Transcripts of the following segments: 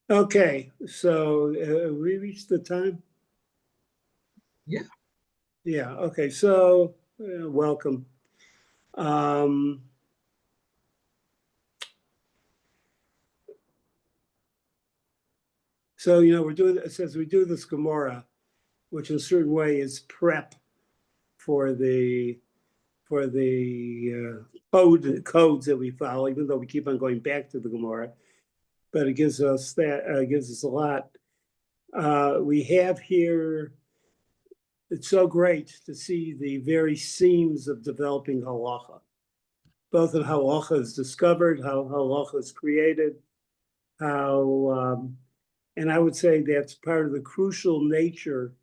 Okay, so we reached the time? Yeah. Yeah, okay, so welcome. Um, so, we're doing, it says we do this Gemara, which in a certain way is prep for the codes that we follow, even though we keep on going back to the Gemara. But it gives us a lot. We have here, it's so great to see the very seams of developing halacha, both in how halacha is discovered, how halacha is created, and I would say that's part of the crucial nature.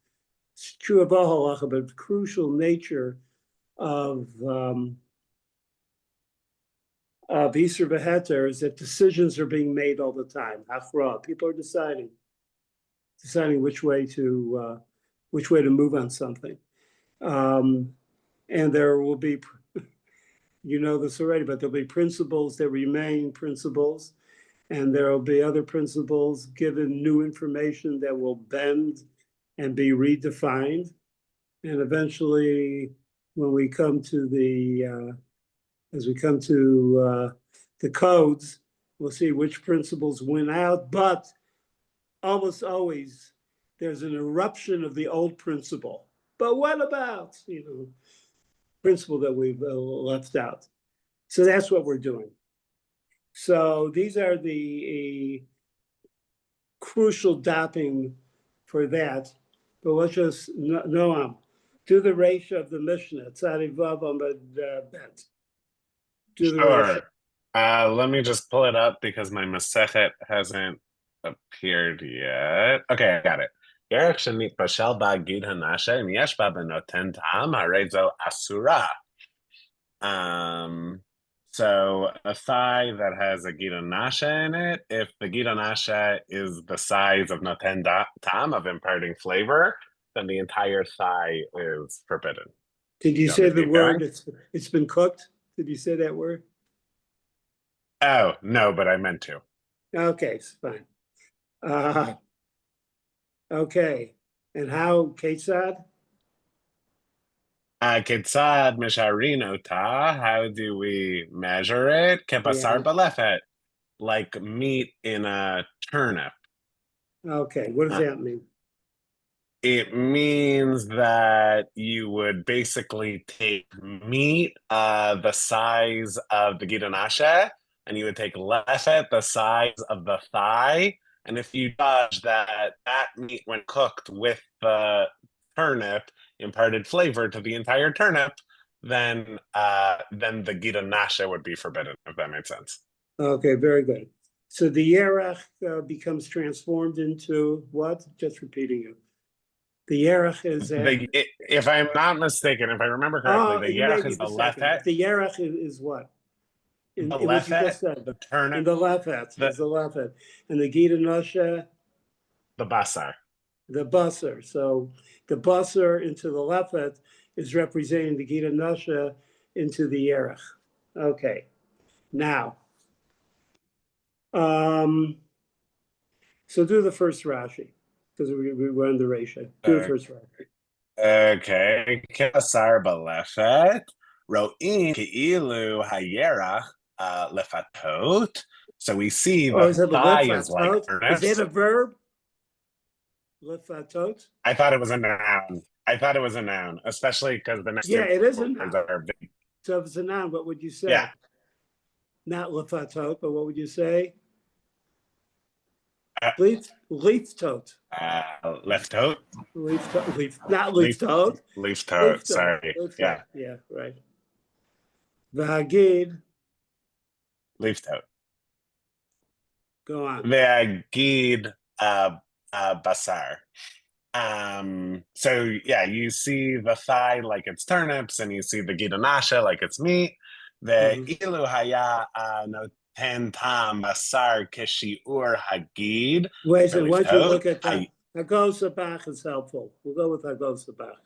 It's true of all halacha, but the crucial nature of Isur V'Heter is that decisions are being made all the time. Hachra, people are deciding which way to move on something, and there will be, you know this already, but there'll be principles that remain principles, and there will be other principles given new information that will bend and be redefined, and eventually, when we come to the codes, we'll see which principles win out, but almost always there's an eruption of the old principle. But what about, principle that we've left out? So that's what we're doing. So these are the crucial doping for that. But let's just, Noam, do the ratio of the Mishnah. Tzadi Vav Amud Bet. Do the ratio. Sure. Let me just pull it up because my Masechet hasn't appeared yet. Okay, I got it. Yerech shenitbashel ba gid hanashe im yesh ba benoten tam harei zo asura. So a thigh that has a gid hanashe in it, if the gid hanashe is the size of noten tam, of imparting flavor, then the entire thigh is forbidden. Did you say the word? It's been cooked. Did you say that word? Oh, no, but I meant to. Okay, it's fine. Okay, and how, Ketzad? Ketzad misharin ota, how do we measure it? Kebasar balefet, like meat in a turnip. Okay, what does that mean? It means that you would basically take meat the size of the gidanashe, and you would take lefet the size of the thigh. And if you judge that meat, when cooked with the turnip, imparted flavor to the entire turnip, then the gidanashe would be forbidden, if that makes sense. Okay, very good. So the yerach becomes transformed into what? Just repeating it. The yerach is if I'm not mistaken, if I remember correctly, the yerach is the lefet. The yerach is what? The lefet, the turnip. In the lefet is the lefet, and the gita nasha, the basar. The basar. So the basar into the lefet is representing the gita nasha into the yerach. Okay, now, so do the first Rashi because we run the ratio. Do the first Rashi. Okay, Kesar balefet ro'in ki'ilu hayerach lefatot. So we see the thigh is like Is it a verb? Lefatot. I thought it was a noun. Especially because the next it is a noun. Are big. So if it's a noun, what would you say? Yeah. Not lefatot, but what would you say? Leaf tote. Left tote. Not leaf tote. Leaf tote. Sorry. Yeah. Yeah. Right. V'hagid. Leaf tote. Go on. V'hagid basar. So yeah, you see the thigh like it's turnips, and you see the gidanasha like it's meat. The ilu haya no. Ten tam basar keshiur hagid. Wait a second, once you look at that, Hagos Sabach is helpful. We'll go with Hagos Sabach.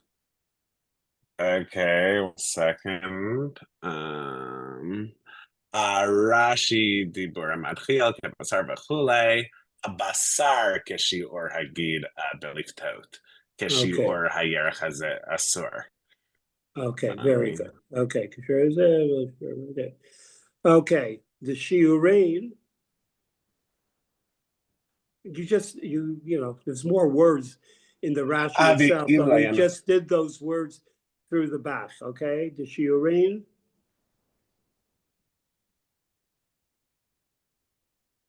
Okay, 1 second. Rashi dibur matchil kebasar v'chulei. הבשר כשיעור הגיד בלפתות, כשיעור הירח הזה אסור. Okay, very good. Okay, okay. Okay, the shiurin, you know, there's more words in the Rashi itself, but we just did those words through the Bach, okay? The shiurin.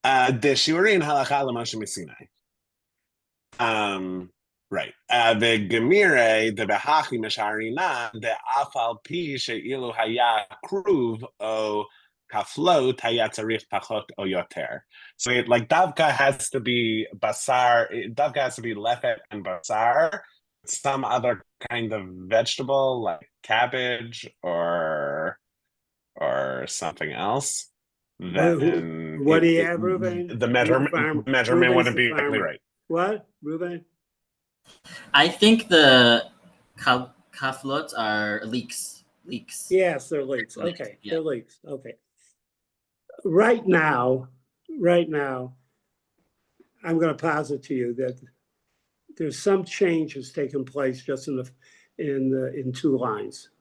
The shiurin halacha l'Moshe Sinai. Right. The Gemire, the Behachi Mesharina, the Afal Pi She'ilu Haya Kruv O Kaflot Haya Tzarich Pachot O Yoter. So it, like Davka has to be basar, Davka has to be lechet and basar, some other kind of vegetable like cabbage or something else. Then what do you have, Ruben? The measurement wouldn't be exactly right. What, Ruben? I think the kaflot are leeks. Yes, they're leeks. Okay, yeah. they're leeks. Okay. Right now, I'm going to posit to you that there's some change has taken place just in two lines.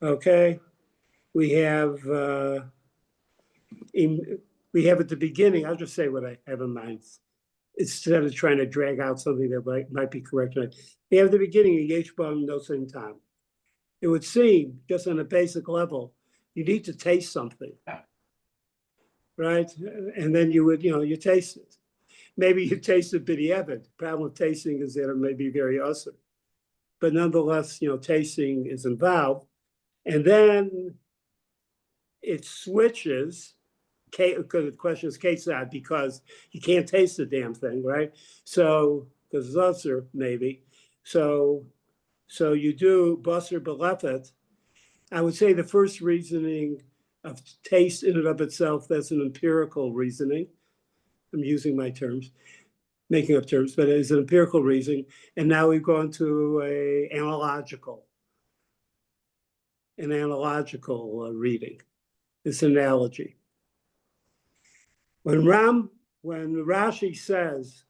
Okay, we have at the beginning. I'll just say what I have in mind, instead of trying to drag out something that might be correct. We have the beginning of Yeshbam no same time. It would seem, just on a basic level, you need to taste something, right? And then you taste it. Maybe you taste a b'diavad. Problem with tasting is that it may be very awesome, but nonetheless, tasting is involved. And then it switches. Because the question is Ketzad, because you can't taste the damn thing, right? So, because it's usher, maybe. So you do basar belefet. I would say the first reasoning of taste in and of itself, that's an empirical reasoning. I'm using my terms, making up terms, but it is an empirical reasoning. And now we've gone to an analogical reading, this analogy. When Rashi says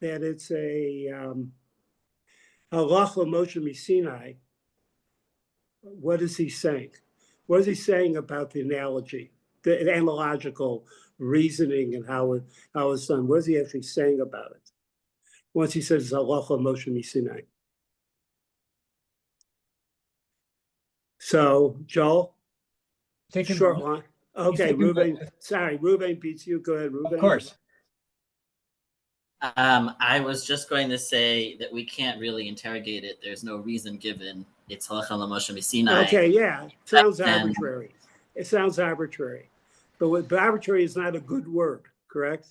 that it's a halacha Moshe Sinai, what is he saying? What is he saying about the analogy, the analogical reasoning, and how it's done? What is he actually saying about it? Once he says halacha Moshe Sinai. So, Joel, short line. Okay, Ruben. Sorry, Ruben beats you. Go ahead, Ruben. Of course. I was just going to say that we can't really interrogate it. There's no reason given. It's halacha l'Moshe Sinai. Okay, yeah, sounds arbitrary. It sounds arbitrary, but arbitrary is not a good word, correct?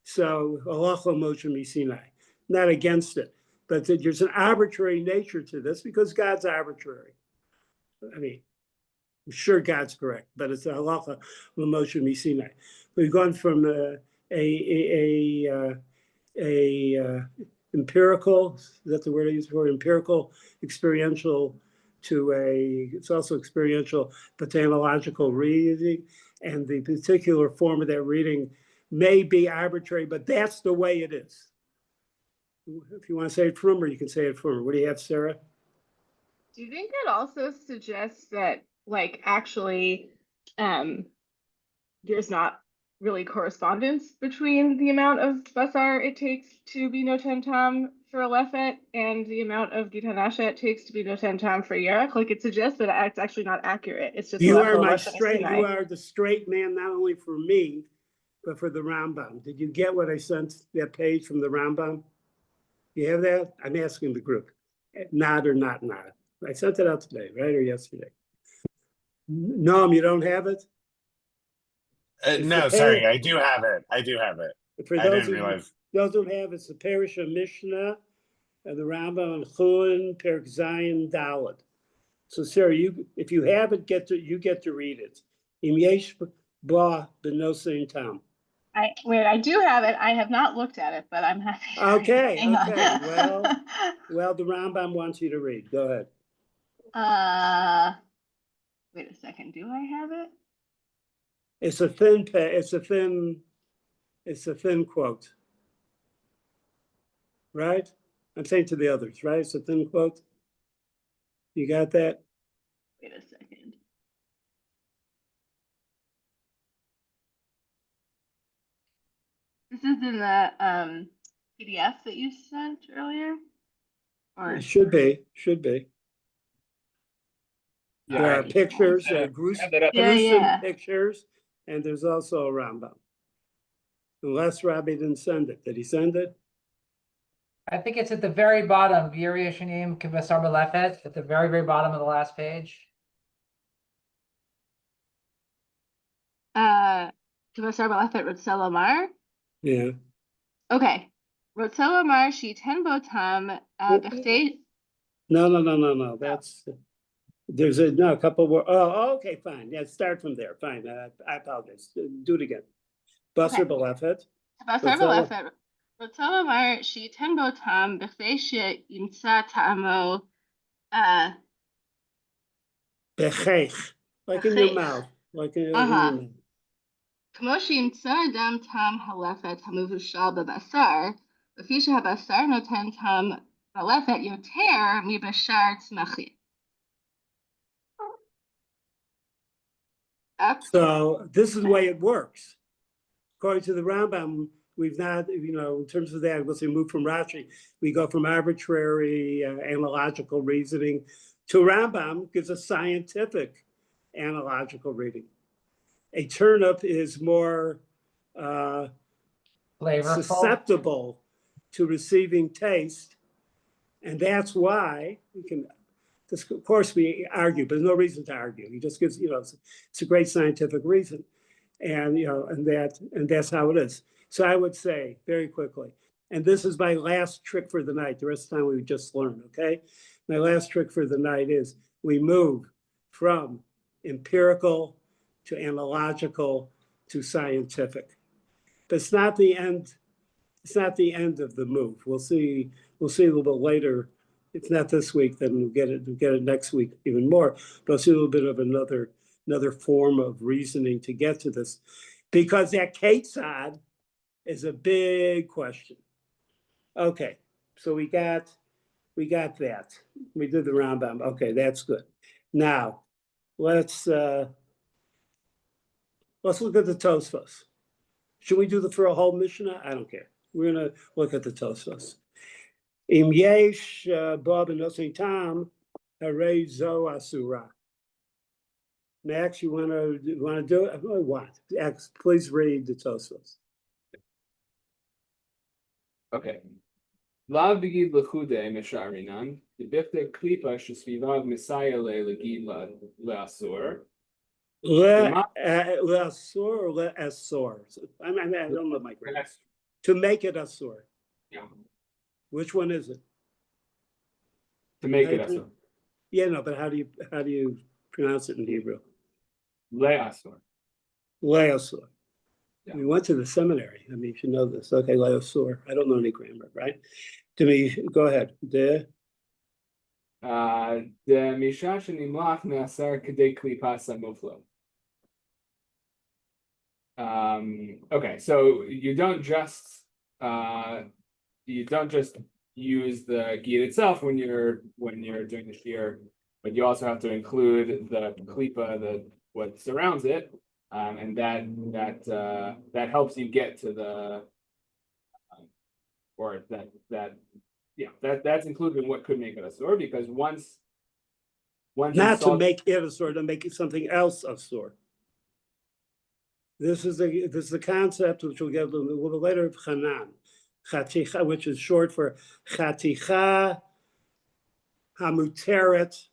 So halacha Moshe Sinai, not against it, but there's an arbitrary nature to this because God's arbitrary. I mean, I'm sure God's correct, but it's a halacha Moshe Sinai. We've gone from a empirical, is that the word I use for empirical, experiential, to it's also experiential, but analogical reading, and the particular form of that reading may be arbitrary, but that's the way it is. If you want to say it from her, you can say it from her. What do you have, Sarah? Do you think it also suggests that, like, actually, there's not really correspondence between the amount of basar it takes to be noten tam for a lefet and the amount of gitan asha it takes to be noten tam for yerach? Like, it suggests that it's actually not accurate. It's just you are the straight man, not only for me, but for the Rambam. Did you get what I sent, that page from the Rambam? You have that? I'm asking the group. Nod or not nod. I sent it out today, right, or yesterday? Noam, you don't have it? No, sorry, I do have it. For those of you those don't have it, it's the Parish of Mishnah and the Rambam and Hullin, Perek Zion, Daled. So, Sarah, if you have it, you get to read it. Im yesh ba b'nosei tam. I do have it. I have not looked at it, but I'm happy. Okay. Well, the Rambam wants you to read. Go ahead. Wait a second. Do I have it? It's a thin It's a thin quote. Right? I'm saying to the others, right? It's a thin quote. You got that? Wait a second. This is in the PDF that you sent earlier? Or It should be. There are pictures, gruesome yeah. pictures, and there's also a Rambam. Unless Rabbi didn't send it. Did he send it? I think it's at the very bottom, Yiri Yeshanim Kivasar Belefet, at the very, very bottom of the last page. Kivasar Balefet Rotzel Omar? Yeah. Okay. Rotzel Omar Shiten Botam Bechday. No. That's there's a couple more. Oh, okay, fine. Yeah, start from there. Fine. I apologize. Do it again. Basar Balefet. Kivasar Balefet Rotzel Omar Shiten Botam Bechday Shimsa Ta'amo Bechech. Like in your mouth. Like in your mouth. כמו שימצא אדם טעם הלפת המבושל בבשר, לפי שהבשר נותן טעם בלפת יותר מבשר צמחי. So this is the way it works. According to the Rambam, we've not, in terms of that, we'll say move from Rashi, we go from arbitrary analogical reasoning to Rambam gives a scientific analogical reading. A turnip is more susceptible to receiving taste, and that's why we can. Of course, we argue, but there's no reason to argue. He just gives, it's a great scientific reason, and and that's how it is. So I would say very quickly, and this is my last trick for the night. The rest of the time we just learn. Okay, my last trick for the night is we move from empirical to analogical to scientific. But it's not the end. It's not the end of the move. We'll see a little bit later. If not this week, then we'll get it next week even more. But we'll see a little bit of another form of reasoning to get to this. Because that Ketzad is a big question. Okay, so we got that. We did the Rambam. Okay, that's good. Now, let's look at the Tosfos. Should we do for a whole Mishnah? I don't care. We're going to look at the Tosfos. Im yesh ba b'nosei tam harei zo asura. Max, you want to do it? What? Max, please read the Tosfos. Okay. Lav b'gid lechude misharinan, debifte klipa shesvivav misaya legid leasur. Leasur or leasur? I don't know my grammar. To make it asur. Yeah. Which one is it? To make it asur. Yeah, no, but how do you pronounce it in Hebrew? Leasur. Leasur. Yeah. We went to the seminary. I mean, you should know this. Okay, leasur. I don't know any grammar, right? To me, go ahead. The misha shenimlach neasar kedei klipas hamuflo. Okay, so you don't just use the gid itself when you're doing the shear, but you also have to include the klipa, what surrounds it, and that helps you get to the or that's included in what could make it asur, because once not to make it asur, to make it something else asur. This is the concept which we'll get a little later of Chanan, Chaticha, which is short for Chaticha Hamuteret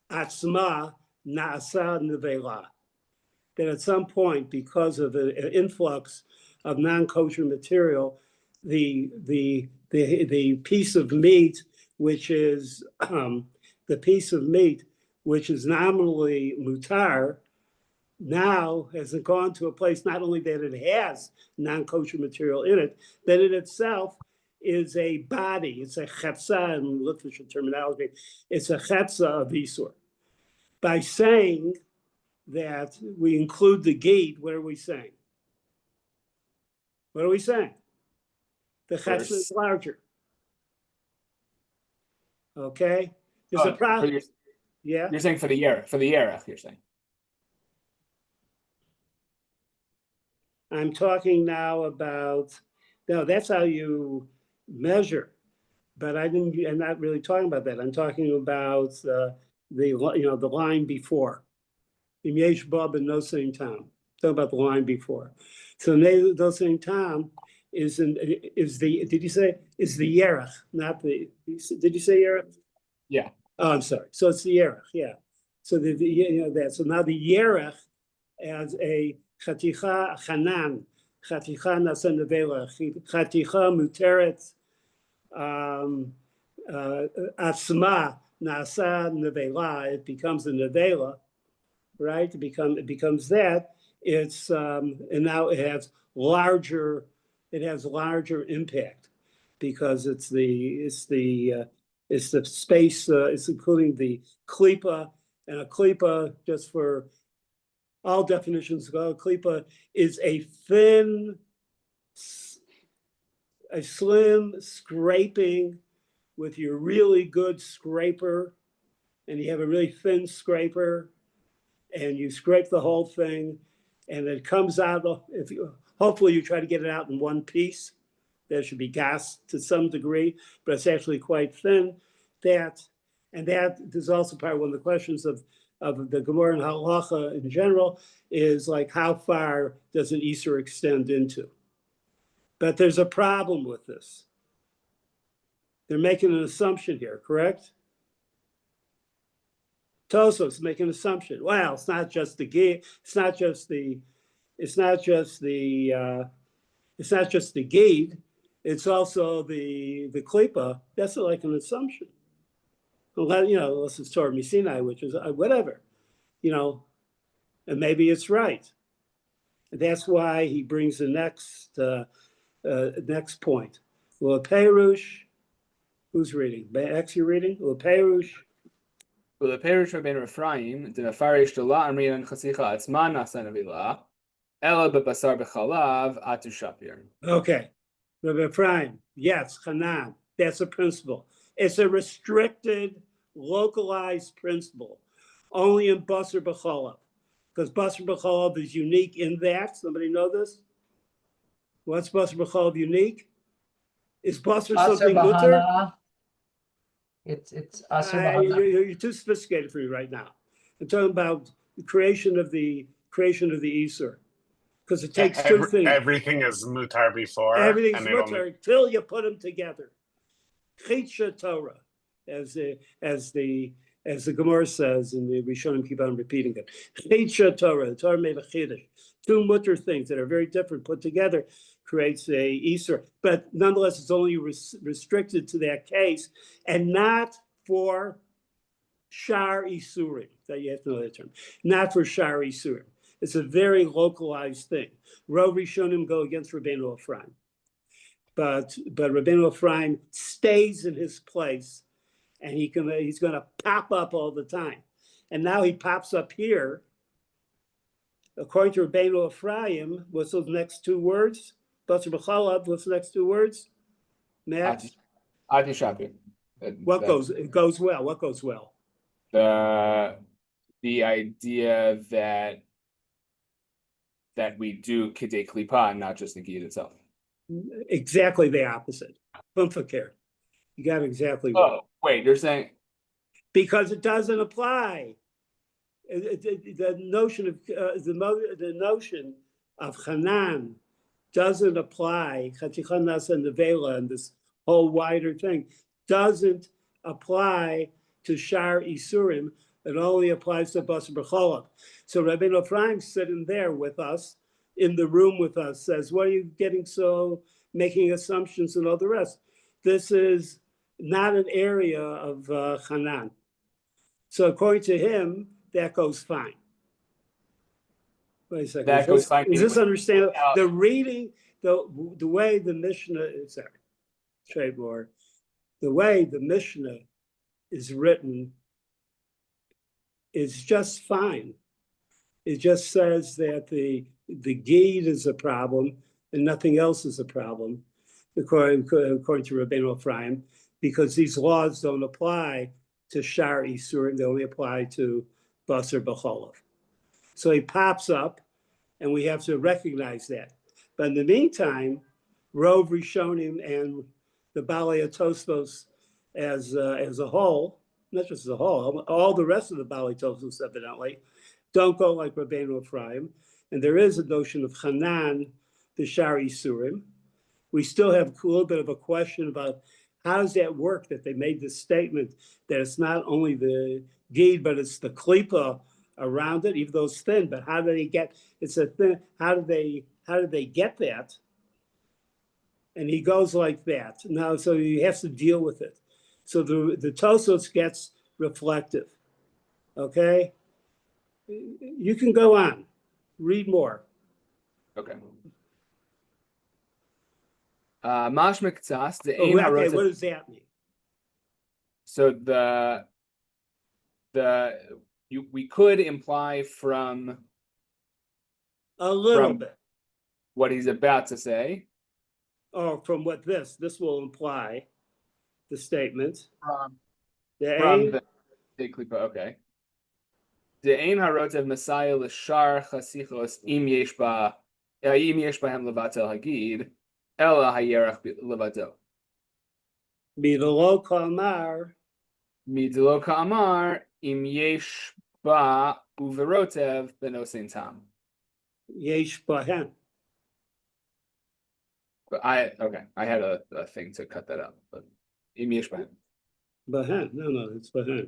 Atzma Naasa Nevela. That at some point, because of an influx of non-kosher material, the piece of meat, which is nominally mutar, now has gone to a place not only that it has non-kosher material in it, that it itself is a body. It's a chetza in literature terminology. It's a chetza of Isur. By saying that we include the gate, what are we saying? What are we saying? The chesed is First. larger. Okay? There's a For problem. Yeah. You're saying for the Yerech, you're saying. I'm talking now about, no, that's how you measure. But I'm not really talking about that. I'm talking about the line before. Im yesh ba b'nosein tam. Talking about the line before. So nosein tam is the, did you say, is the yerech, not the, did you say yerech? Yeah. Oh, I'm sorry. So it's the yerech, yeah. So that. So now the yerech as a chaticha chanan, chaticha nasa nevela, chaticha muteret atzma nasa nevela. It becomes a nevela, right? It becomes that. It's and now it has larger impact because it's the space. It's including the klipa, and a klipa, just for all definitions, a klipa is a slim scraping with your really good scraper, and you have a really thin scraper, and you scrape the whole thing, and it comes out. Hopefully you try to get it out in one piece. There should be gas to some degree, but it's actually quite thin. That is also part of one of the questions of the Gemara and Halacha in general, is like, how far does an Isur extend into? But there's a problem with this. They're making an assumption here, correct? Tosos make an assumption. Well, it's not just the gate. It's not just the gate. It's also the klipa. That's like an assumption. Unless it's Torah Misinai, which is whatever, and maybe it's right. And that's why he brings the next point. Perush, who's reading? X, you're reading? Perush. Perush Rabbeinu Ephraim, the Nefarish Dela Amriyan Chasicha Atzman Nasa Nevila, Ela Bebasar Bechalav Atu Shapir. Okay, Rabbi Ephraim, yes, Hanan, that's a principle. It's a restricted, localized principle, only in Basar B'chalav, because Basar B'chalav is unique in that. Somebody know this? What's Basar B'chalav unique? Is Basar something mutter? It's Asur Bahana. You're too sophisticated for me right now. I'm talking about the creation of the Isur, because it takes two things. Everything is mutar before. Everything's mutar until you put them together. Chitcha Torah, as the Gemara says, and the Rishonim keep on repeating it. Chitcha Torah, the Torah made a chiddush. Two mutter things that are very different put together creates a Isur, but nonetheless, it's only restricted to that case, and not for Shar Isurim. That you have to know that term. Not for Shar Isurim. It's a very localized thing. Rov Rishonim go against Rabbeinu Ephraim, but Rabbeinu Ephraim stays in his place, and he's going to pop up all the time, and now he pops up here. According to Rabbeinu Ephraim, what's those next two words? Basar B'chalav, what's the next two words? Matt? Atu Shapir. What goes well? What goes well? The idea that we do Kidei Klipa and not just the Gid itself. Exactly the opposite. Funfakir. You got it exactly right. Oh, wait, you're saying? Because it doesn't apply. The notion of Hanan doesn't apply. Chaticha Nasa Nevela and this whole wider thing doesn't apply to Shar Isurim. It only applies to Basar B'chalav. So Rabbeinu Ephraim sitting there with us, in the room with us, says, "What are you making assumptions and all the rest? This is not an area of Hanan." So according to him, that goes fine. Wait a second. That goes fine. Is this understandable? The reading, the way the Mishnah, the way the Mishnah is written is just fine. It just says that the Gid is a problem, and nothing else is a problem, according to Rabbeinu Ephraim, because these laws don't apply to Shar Isurim, they only apply to Basar B'Cholav. So he pops up, and we have to recognize that. But in the meantime, Rov Rishonim and the Balei Tosfos as a whole, not just as a whole, all the rest of the Balei Tosfos evidently, don't go like Rabbeinu Ephraim. And there is a notion of Hanan, the Shar Isurim. We still have a little bit of a question about how does that work, that they made this statement that it's not only the Gid, but it's the Klipa around it, even though it's thin. But how do they get, it's a thin, how do they get that? And he goes like that. Now, so he has to deal with it. So the Tosfos gets reflective. Okay? You can go on. Read more. Okay. Mashma K'tzas, the Okay, what does that mean? So we could imply from A little bit. what he's about to say. Or from what this will imply, the statement. From The the klipa, okay. The ein harotev Messiah l'shar chasichos im yesh bahem levatel hagid ela hayerach levado. Midalo Kamar. Midlo ka'amar im yesh ba uverotev benosin tam. Yesh Bahem. But I had a thing to cut that up, but im yesh bahem. Bahem. No, it's Bahem.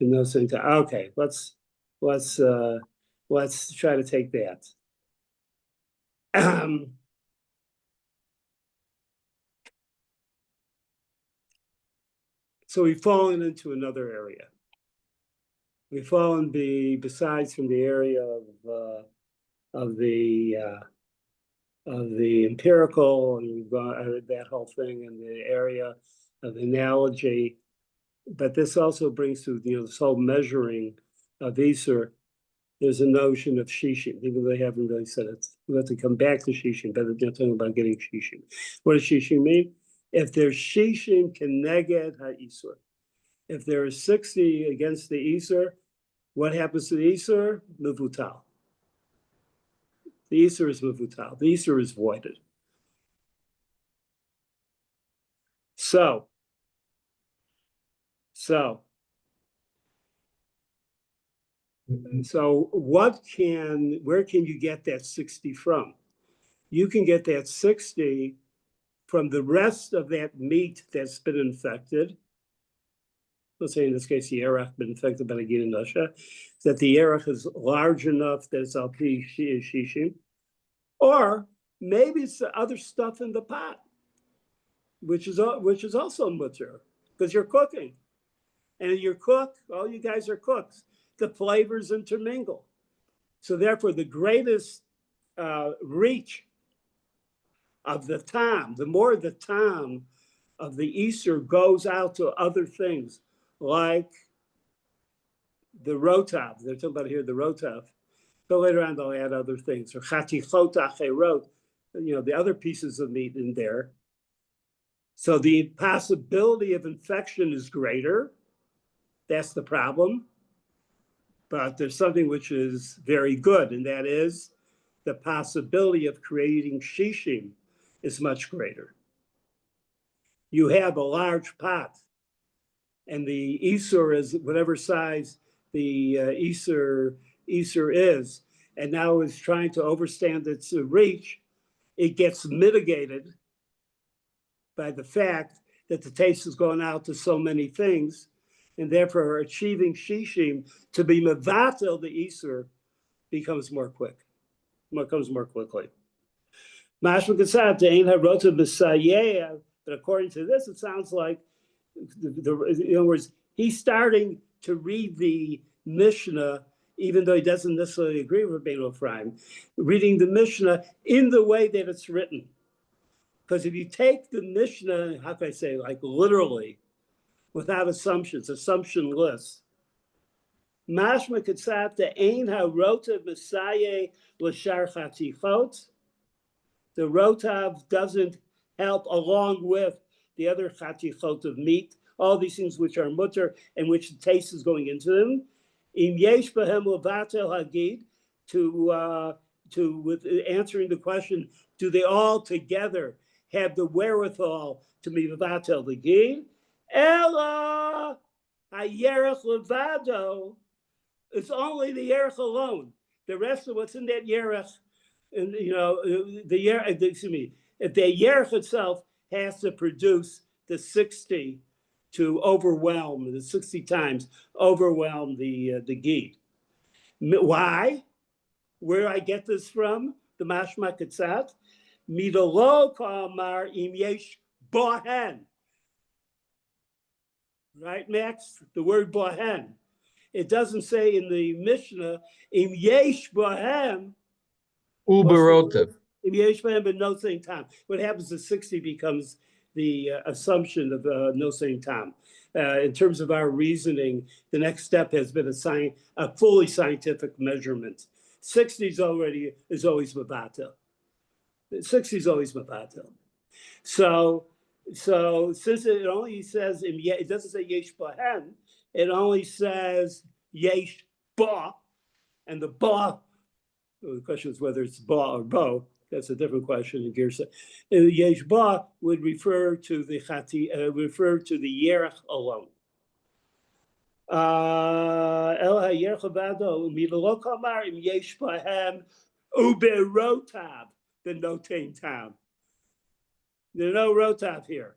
No same time. Okay, let's try to take that. So we've fallen into another area. We've fallen besides from the area of the empirical, and we've gone that whole thing in the area of analogy. But this also brings to this whole measuring of Isur. There's a notion of Shishim, even though they haven't really said it. We have to come back to Shishim, but they're talking about getting Shishim. What does Shishim mean? If there's Shishim Keneged HaIsur, if there is 60 against the Isur, what happens to the Isur? Mevutal. The Isur is Mevutal. The Isur is voided. So where can you get that 60 from? You can get that 60 from the rest of that meat that's been infected. Let's say in this case, the Erech been infected by the Gid and Nasha, that the Erech is large enough that it's Al-Pi Shishim. Or maybe it's the other stuff in the pot, which is also mutter, because you're cooking. And you cook, all you guys are cooks. The flavors intermingle. So therefore, the greatest reach of the tam, the more the tam of the Isur goes out to other things, like the rotav. They're talking about here the rotav. But later on, they'll add other things. Or chatichot acherot, the other pieces of meat in there. So the possibility of infection is greater. That's the problem. But there's something which is very good, and that is the possibility of creating shishim is much greater. You have a large pot, and the Isur is whatever size the Isur is, and now it's trying to overstand its reach. It gets mitigated by the fact that the taste has gone out to so many things, and therefore achieving shishim to be mevatel the Isur becomes more quickly. Mashma Kassab to Ein HaRota B'Sayeh, but according to this, it sounds like, in other words, he's starting to read the Mishnah, even though he doesn't necessarily agree with Rabbeinu Ephraim, reading the Mishnah in the way that it's written. Because if you take the Mishnah, how can I say, like literally, without assumptions, assumptionless, Mashma Katsat the Ein HaRota B'Sayeh L'Shar Chatichot, The rotav doesn't help along with the other chatichot of meat, all these things which are mutter and which the taste is going into them. Im yesh behem levatel hagid, with answering the question, do they all together have the wherewithal to be levatel hagid? Ella hayerech levado. It's only the yerech alone. The rest of what's in that yerech, and the yerech, excuse me, if the yerech itself has to produce the 60 to overwhelm, the 60 times overwhelm the ghee. Why? Where I get this from? The mashma katzat. Midolo kamar im yesh bohen. Right, Max? The word bohen. It doesn't say in the Mishnah, im yesh bohem. Uberotiv. Im yesh bohem, but no same time. What happens is 60 becomes the assumption of no same time. In terms of our reasoning, the next step has been a fully scientific measurement. 60 is always mabatel. 60 is always mabatel. So since it only says it doesn't say yesh bahen, it only says yesh ba, and the ba. The question is whether it's ba or bo. That's a different question in Girsa. Yesh ba would refer to the yerech alone. El hayerech avado midlo kamar im yesh bahem uberotav the notain tam. There's no rotav here.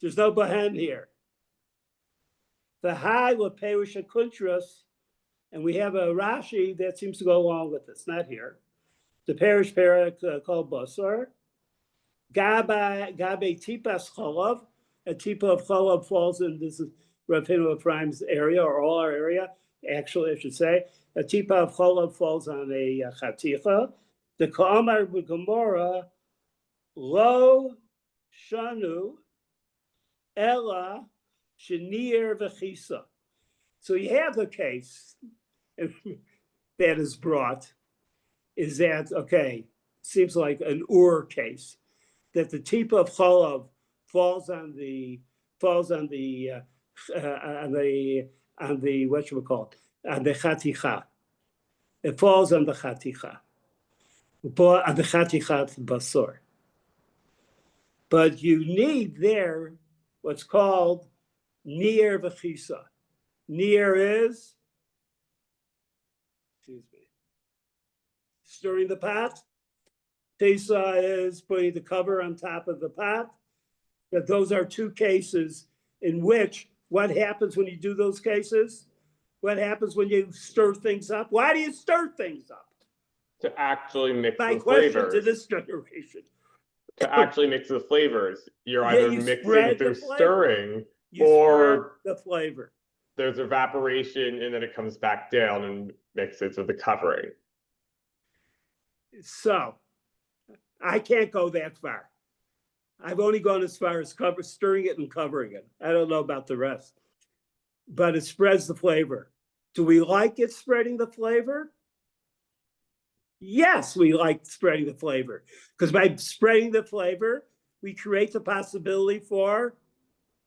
There's no bahem here. The high leperish kuntras, and we have a Rashi that seems to go along with this. Not here. The parish parak called basar. Gabe tipas cholav. A tipa of cholav falls in, this is Rav Hino Ephraim's area, or all our area. Actually, I should say, a tipa of cholav falls on a chaticha. The ka'amar b'gemora lo shanu ella shenir v'chisa. So you have the case that is brought. Is that okay? Seems like an case that the tipa of cholav falls on the what you call it, on the chaticha. It falls on the chaticha, but on the chatichat basor. But you need there what's called nir v'chisa. Nir is, excuse me, stirring the pot. Chisa is putting the cover on top of the pot. But those are two cases in which what happens when you do those cases? What happens when you stir things up? Why do you stir things up? To actually mix My the question flavors. to this generation. To actually mix the flavors. You're Yeah, either you mixing spread through the flavor. stirring, You or spread the flavor. there's evaporation and then it comes back down and mixes with the covering. So I can't go that far. I've only gone as far as stirring it and covering it. I don't know about the rest. But it spreads the flavor. Do we like it spreading the flavor? Yes, we like spreading the flavor. Because by spreading the flavor, we create the possibility for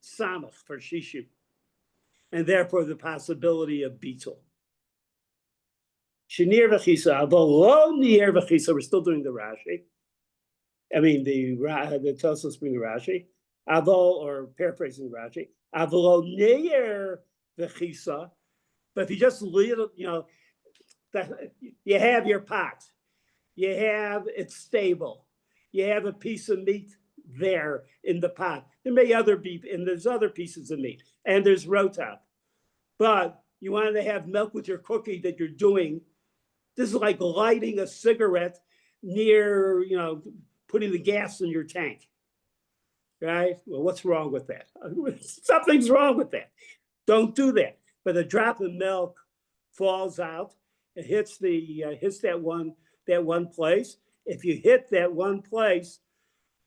samach, for shishu. And therefore the possibility of beetle. Shenir v'chisa, although nir v'chisa, we're still doing the Rashi. I mean, the Tosfos bring the Rashi. Avol, or paraphrasing Rashi. Avol nir v'chisa. But if you just little, you have your pot. You have it's stable. You have a piece of meat there in the pot. There may be, and there's other pieces of meat, and there's rotab. But you want to have milk with your cookie that you're doing. This is like lighting a cigarette near, putting the gas in your tank, right? Well, what's wrong with that? Something's wrong with that. Don't do that. But a drop of milk falls out. It hits that one place. If you hit that one place,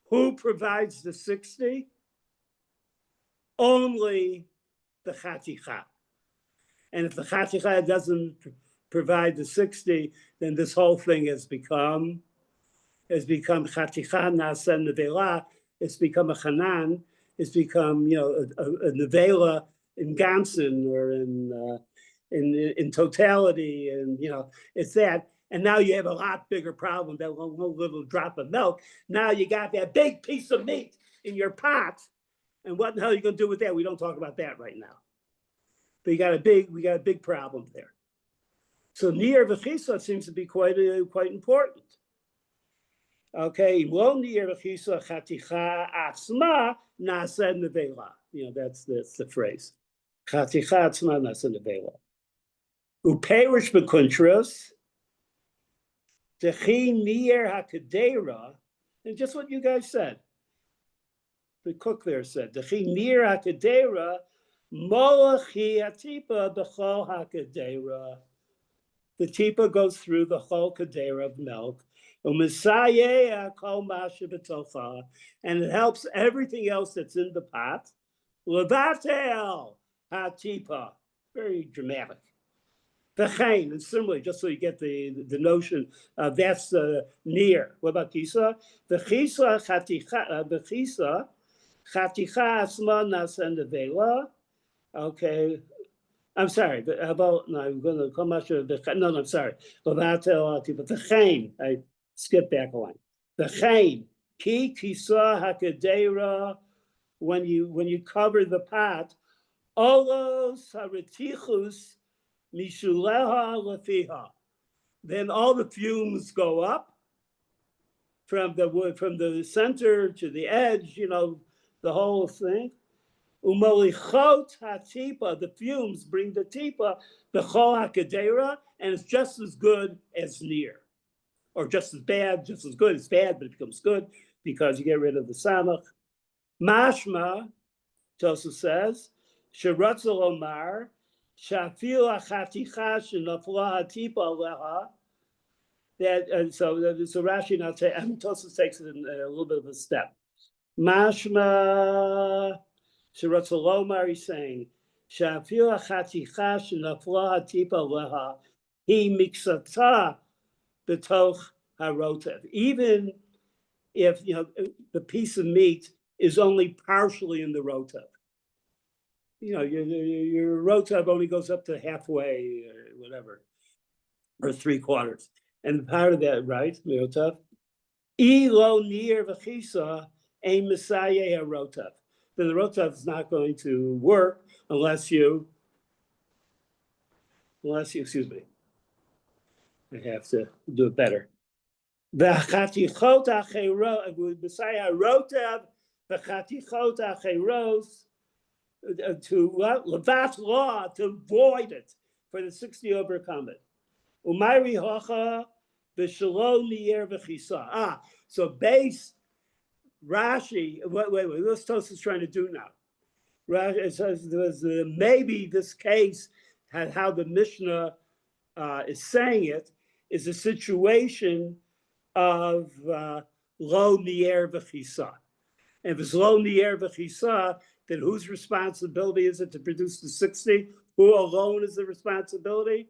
who provides the 60? Only the chaticha. And if the chaticha doesn't provide the 60, then this whole thing has become has become chaticha nasa nevela. It's become a chanan. It's become, a nevela in ganzen or in totality, and it's that. And now you have a lot bigger problem than one little drop of milk. Now you got that big piece of meat in your pot, and what the hell are you going to do with that? We don't talk about that right now. But we got a big problem there. So nir v'chisa seems to be quite important. Okay, lo nir v'chisa chaticha atzma nasa nevela. That's the phrase. Chaticha atzma nasa nevela. Uperish b'kuntros. Dechi nir hakadera, and just what you guys said. The cook there said, Dechi nir hakadera, molachi atipa b'chol hakadera. The tipa goes through the whole kadera of milk, and it helps everything else that's in the pot. Levatel hatipa, very dramatic. V'chein, and similarly, just so you get the notion, that's near. What about kisa? V'chisa chaticha asma nasa nevela. Okay. I'm sorry, but about, no, I'm going to come out of the, no, I'm sorry. The chain, I skipped back a line. The chain, ki kisa hakadera, when you cover the pot, olos haretichus mishuleha lefiha. Then all the fumes go up from the center to the edge, the whole thing. Umolichot hatipa, the fumes bring the tipa, the chol hakadera, and it's just as good as near, or just as bad, just as good. It's bad, but it becomes good because you get rid of the samach. Mashma, Tosaf says, sheratzel omar, shafil achaticha shenafla hatipa aleha. That so Rashi now say, Tosaf takes it in a little bit of a step. Mashma. Shiratzalomar is saying, Shafil achaticha shenafla hatipa leha, he mixata betoch harotev. Even if the piece of meat is only partially in the rotev, your rotev only goes up to halfway or whatever, or 3/4, and part of that, right, rotev. Elo nir v'chisa a messiah harotev. Then the rotev is not going to work unless you, excuse me, I have to do it better. The chatichot acheros, Messiah rotev, the chatichot acheros, to levat law, to void it, for the 60 overcome it. Umayri hocha b'shalom niyer v'chisa. So based Rashi, wait, what's Tosafos trying to do now? Rashi says maybe this case, how the Mishnah is saying it, is a situation of lo nier v'chisa. And if it's lo nier v'chisa, then whose responsibility is it to produce the 60? Who alone is the responsibility?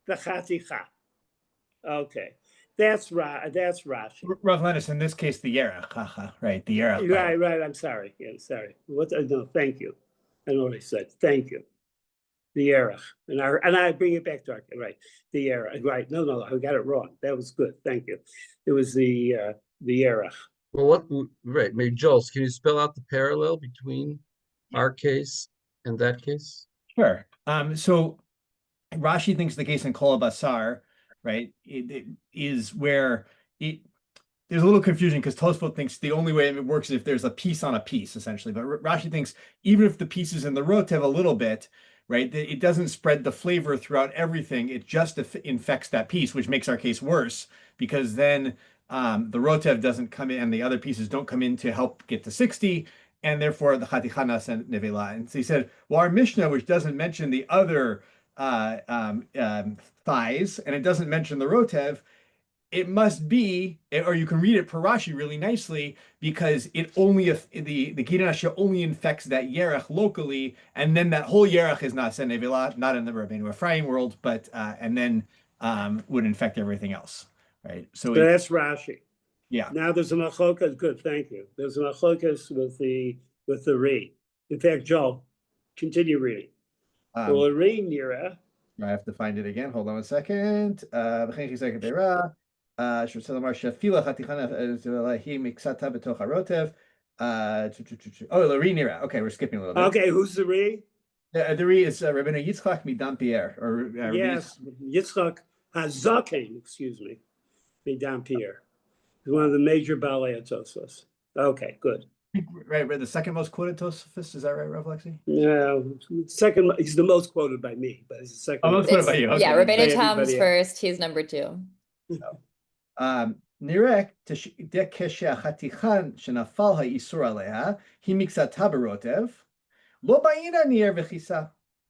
The chaticha. Okay. That's Rashi. Rav Lennis, in this case, the Yerach, right? The Yerach. Right. I'm sorry. Yeah, sorry. No, thank you. I know what I said. Thank you. The Yerach. And I bring it back to our, right. The Yerach. Right. No, I got it wrong. That was good. Thank you. It was the Yerach. Well, right. Maybe Joel, can you spell out the parallel between our case and that case? Sure. So Rashi thinks the case in Kol Basar, right, it is where there's a little confusion because Tosfot thinks the only way it works is if there's a piece on a piece, essentially. But Rashi thinks even if the piece is in the rotev a little bit, right, it doesn't spread the flavor throughout everything. It just infects that piece, which makes our case worse because then the rotev doesn't come in and the other pieces don't come in to help get to 60. And therefore the chatichanas and nevela. And so he said, well, our Mishnah, which doesn't mention the other thighs, and it doesn't mention the rotev, it must be, or you can read it per Rashi really nicely, because it only, the Gidanasha only infects that Yerach locally, and then that whole Yerach is not Sen Nevela, not in the Rabbeinu Ephraim world, but, and then would infect everything else, right? So that's Rashi. Yeah. Now there's a machlokas. Good, thank you. There's a machlokas with the re. In fact, Joel, continue reading. Well, a re nira. I have to find it again. Hold on a second. וכן חיזק הדירה, שרוצה לומר שאפילו החתיכה היא מקצתה בתוך הרוטב. Oh, the re nira. Okay, we're skipping a little bit. Okay, who's the re? The re is Rabbeinu Yitzchak Midam Pierre, or Yes, Yitzchak Hazaken, excuse me, Midam Pierre. He's one of the major Balei Tosfos. Okay, good. Right, the second most quoted Tosfos, is that right, Rav Lexi? Yeah, second. He's the most quoted by me, but he's the second. Oh, most quoted by you. Okay. Yeah, Rabbeinu By Tam's everybody first. He's number 2. נראה כשהחתיכה שנפל האיסור עליה היא מקצתה ברוטב, לא בעינה ניר וכיסה.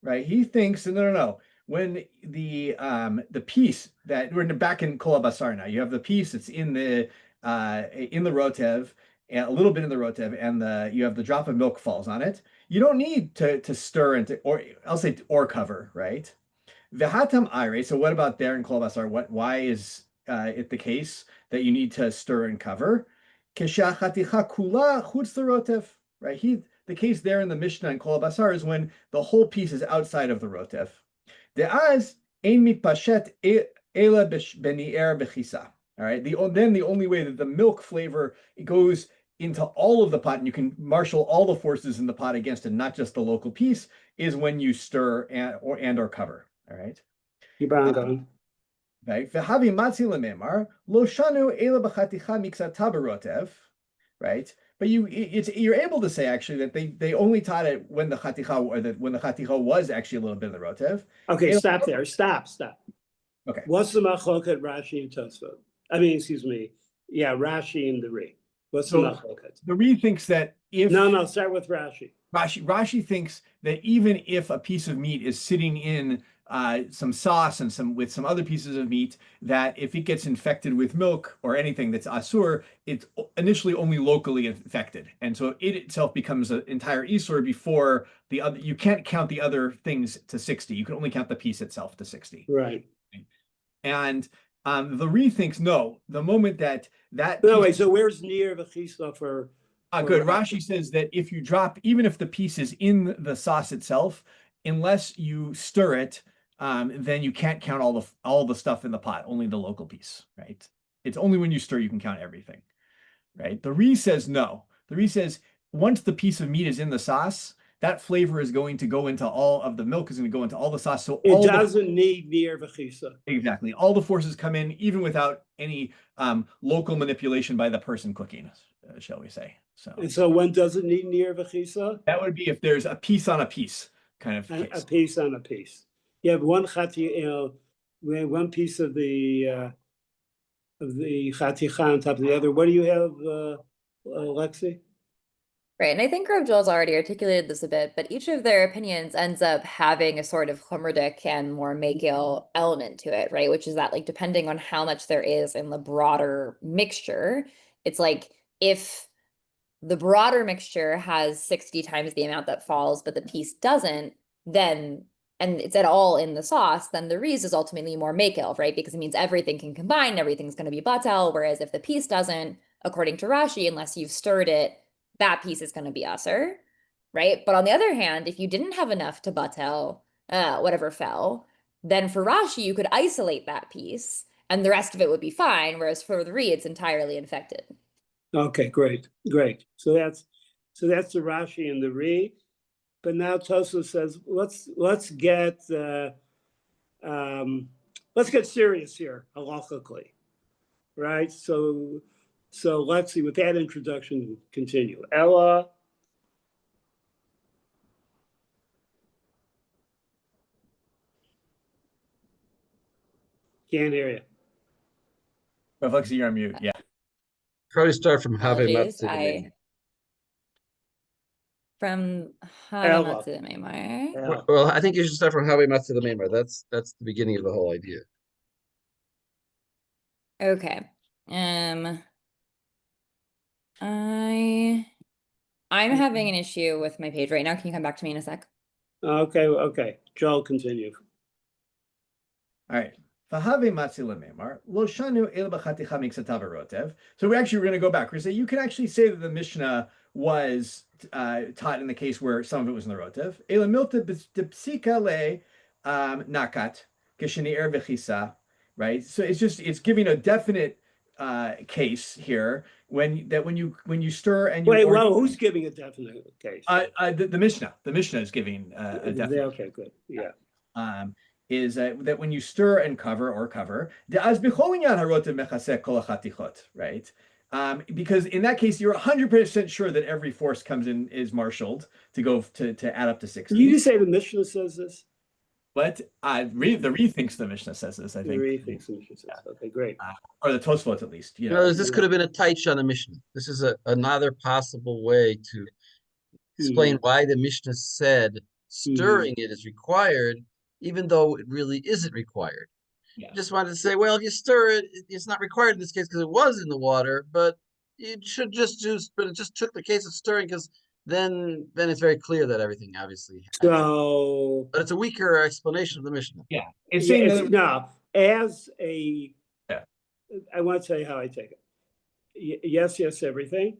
Right, he thinks no. When the piece that we're back in Kol HaBasar now, you have the piece that's in the rotev, and a little bit in the rotev, and you have the drop of milk falls on it. You don't need to stir or cover, right? V'hatam ire. So what about there in Kol HaBasar? Why is it the case that you need to stir and cover? Keshachaticha kula chutz l'rotev. Right, the case there in the Mishnah and Kol HaBasar is when the whole piece is outside of the rotev. De'az ein mitpashet ela beni'er bechisa. All right. Then the only way that the milk flavor goes into all of the pot, and you can marshal all the forces in the pot against it, not just the local piece, is when you stir or cover. All right. Keep on going. Right. V'havi matzi lememar lo shanu ela b'chaticha miksata berotev. Right. But you're able to say actually that they only taught it when the chaticha was actually a little bit of the rotev. Okay, stop there. Stop. Okay. What's the machloket Rashi and Tosfot? I mean, excuse me. Yeah, Rashi and the Re. What's the machloket? The Re thinks that if no, start with Rashi. Rashi thinks that even if a piece of meat is sitting in some sauce and with some other pieces of meat, that if it gets infected with milk or anything that's asur, it's initially only locally infected, and so it itself becomes an entire isur before the other. You can't count the other things to 60. You can only count the piece itself to 60. Right. And the Re thinks no. The moment that no wait. So where's near v'chisa for? Good. Rashi says that if you drop, even if the piece is in the sauce itself, unless you stir it, then you can't count all the stuff in the pot, only the local piece, right? It's only when you stir you can count everything, right? The Re says no. The Re says once the piece of meat is in the sauce, that flavor is going to go into all of the milk, is going to go into all the sauce. So it doesn't need near v'chisa. Exactly. All the forces come in, even without any local manipulation by the person cooking, shall we say. So when does it need near v'chisa? That would be if there's a piece on a piece kind of case. A piece on a piece. You have one one piece of the chaticha on top of the other. What do you have, Lexi? Right, and I think Rav Joel's already articulated this a bit, but each of their opinions ends up having a sort of chumrdik and more megil element to it, right? Which is that, like, depending on how much there is in the broader mixture, it's like if the broader mixture has 60 times the amount that falls, but the piece doesn't, then, and it's at all in the sauce, then the Rees is ultimately more mekel, right? Because it means everything can combine, everything's going to be batel, whereas if the piece doesn't, according to Rashi, unless you've stirred it, that piece is going to be aser, right? But on the other hand, if you didn't have enough to batel, whatever fell, then for Rashi, you could isolate that piece, and the rest of it would be fine, whereas for the Re, it's entirely infected. Okay, great. So that's the Rashi and the Re. But now Tosfos says, let's get serious here halachically, right? So let's see. With that introduction, continue. Ella. Can't hear you. Lexi, you're on mute. Yeah. Probably start from Have Apologies, Matsu. From Have Matsu Meimar. Well, I think you should start from Have Matsu the Meimar. That's the beginning of the whole idea. Okay. I'm having an issue with my page right now. Can you come back to me in a sec? Okay. Joel, continue. All right. V'have matzi lememar lo shanu el b'chaticha miksatav rotev. So we're going to go back. We're going to say you can actually say that the Mishnah was taught in the case where some of it was in the rotev. Ela milta b'psika le nakat k'sheni er v'chisa. Right. So it's giving a definite case here when you stir and you who's giving a definite case? The Mishnah is giving a definite. Okay, good. Yeah. Is that when you stir and cover, right? Because in that case, you're 100% sure that every force comes in is marshaled to go to add up to 60. You say the Mishnah says this? But the Reed thinks the Mishnah says this. I think the Reed thinks the Mishnah says. Okay, great. Or the Tosfot at least. This could have been a taich on the Mishnah. This is another possible way to explain why the Mishnah said stirring it is required, even though it really isn't required. Yeah. Just wanted to say, well, if you stir it, it's not required in this case because it was in the water, but it should just but it just took the case of stirring because then it's very clear that everything obviously. So, but it's a weaker explanation of the Mishnah. Yeah, it's saying as a. Yeah. I want to say how I take it. Yes, everything,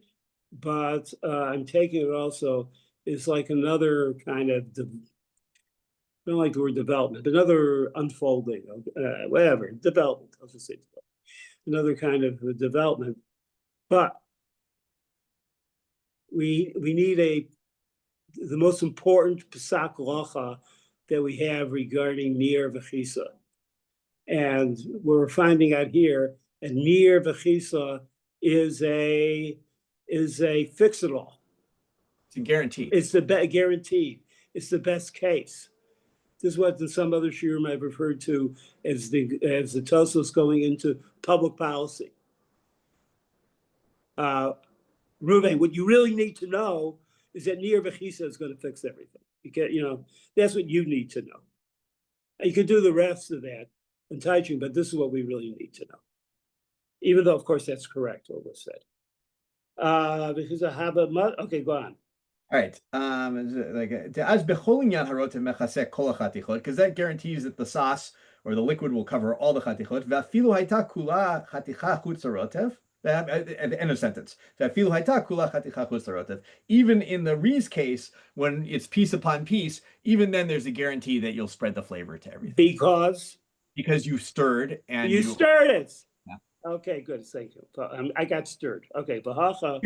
but I'm taking it also is like another kind of. I don't like the word development, but another unfolding, whatever, development, I'll just say another kind of development. But we need the most important Pesach Halacha that we have regarding Nir V'chisa. And we're finding out here, and Nir V'chisa is a fix-it-all. It's a guarantee. It's guaranteed. It's the best case. This is what some other shiurim I've referred to as the Tosos going into public policy. Ruvain, what you really need to know is that Nir V'chisa is going to fix everything. That's what you need to know. You can do the rest of that in teaching, but this is what we really need to know. Even though, of course, that's correct what was said. Because I have okay, go on. All right. Because that guarantees that the sauce or the liquid will cover all the chatichot. At the end of sentence. Even in the Rees case, when it's piece upon piece, even then there's a guarantee that you'll spread the flavor to everything. Because you stirred and you stirred it. Yeah. Okay, good. Thank you. I got stirred. Okay, V'hacha.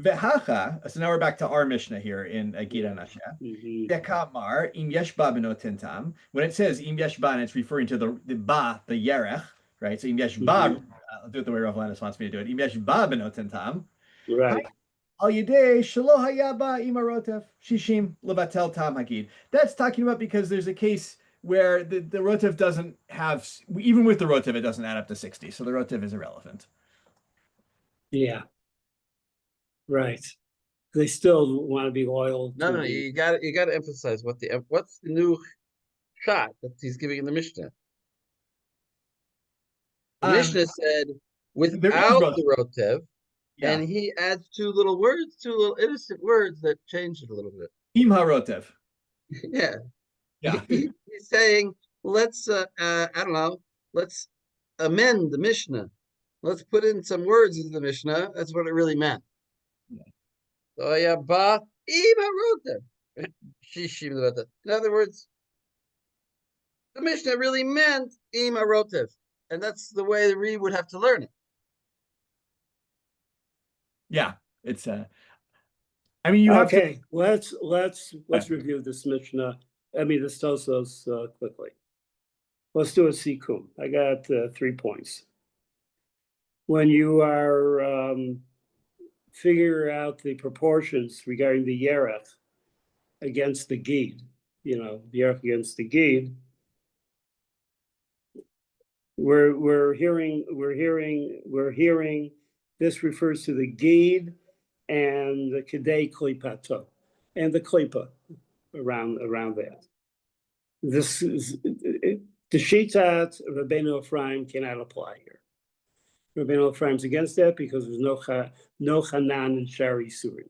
V'hacha. So now we're back to our Mishnah here in Gita Nasha. Dekamar im yesh ba benotentam. When it says im yesh ba, and it's referring to the ba, the yerech, right? So im yesh ba. I'll do it the way Rav Landis wants me to do it. Im yesh ba benotentam. Right. Al yedei shelo haya ba imarotev shishim levatel tam hagid. That's talking about because there's a case where the rotev doesn't have, even with the rotev, it doesn't add up to 60. So the rotev is irrelevant. Yeah. Right. They still want to be loyal. No, you got to emphasize what's the new shot that he's giving in the Mishnah. The Mishnah said without the rotev, and he adds two little innocent words that change it a little bit. Im ha-rotev. Yeah. Yeah. He's saying, let's let's amend the Mishnah. Let's put in some words into the Mishnah. That's what it really meant. In other words, the Mishnah really meant ima rotev, and that's the way the Reed would have to learn it. Yeah, it's I mean, you have to. Let's review this Mishnah. This Tosos quickly. Let's do a sikum. I got 3 points. When you are figure out the proportions regarding the yerech against the gid, the yerech against the gid, we're hearing this refers to the gid and the kedei klipato and the klipa around that. This is the shitat Rabbeinu Ephraim cannot apply here. Rabbeinu Ephraim's against that because there's no chanan and shari surim.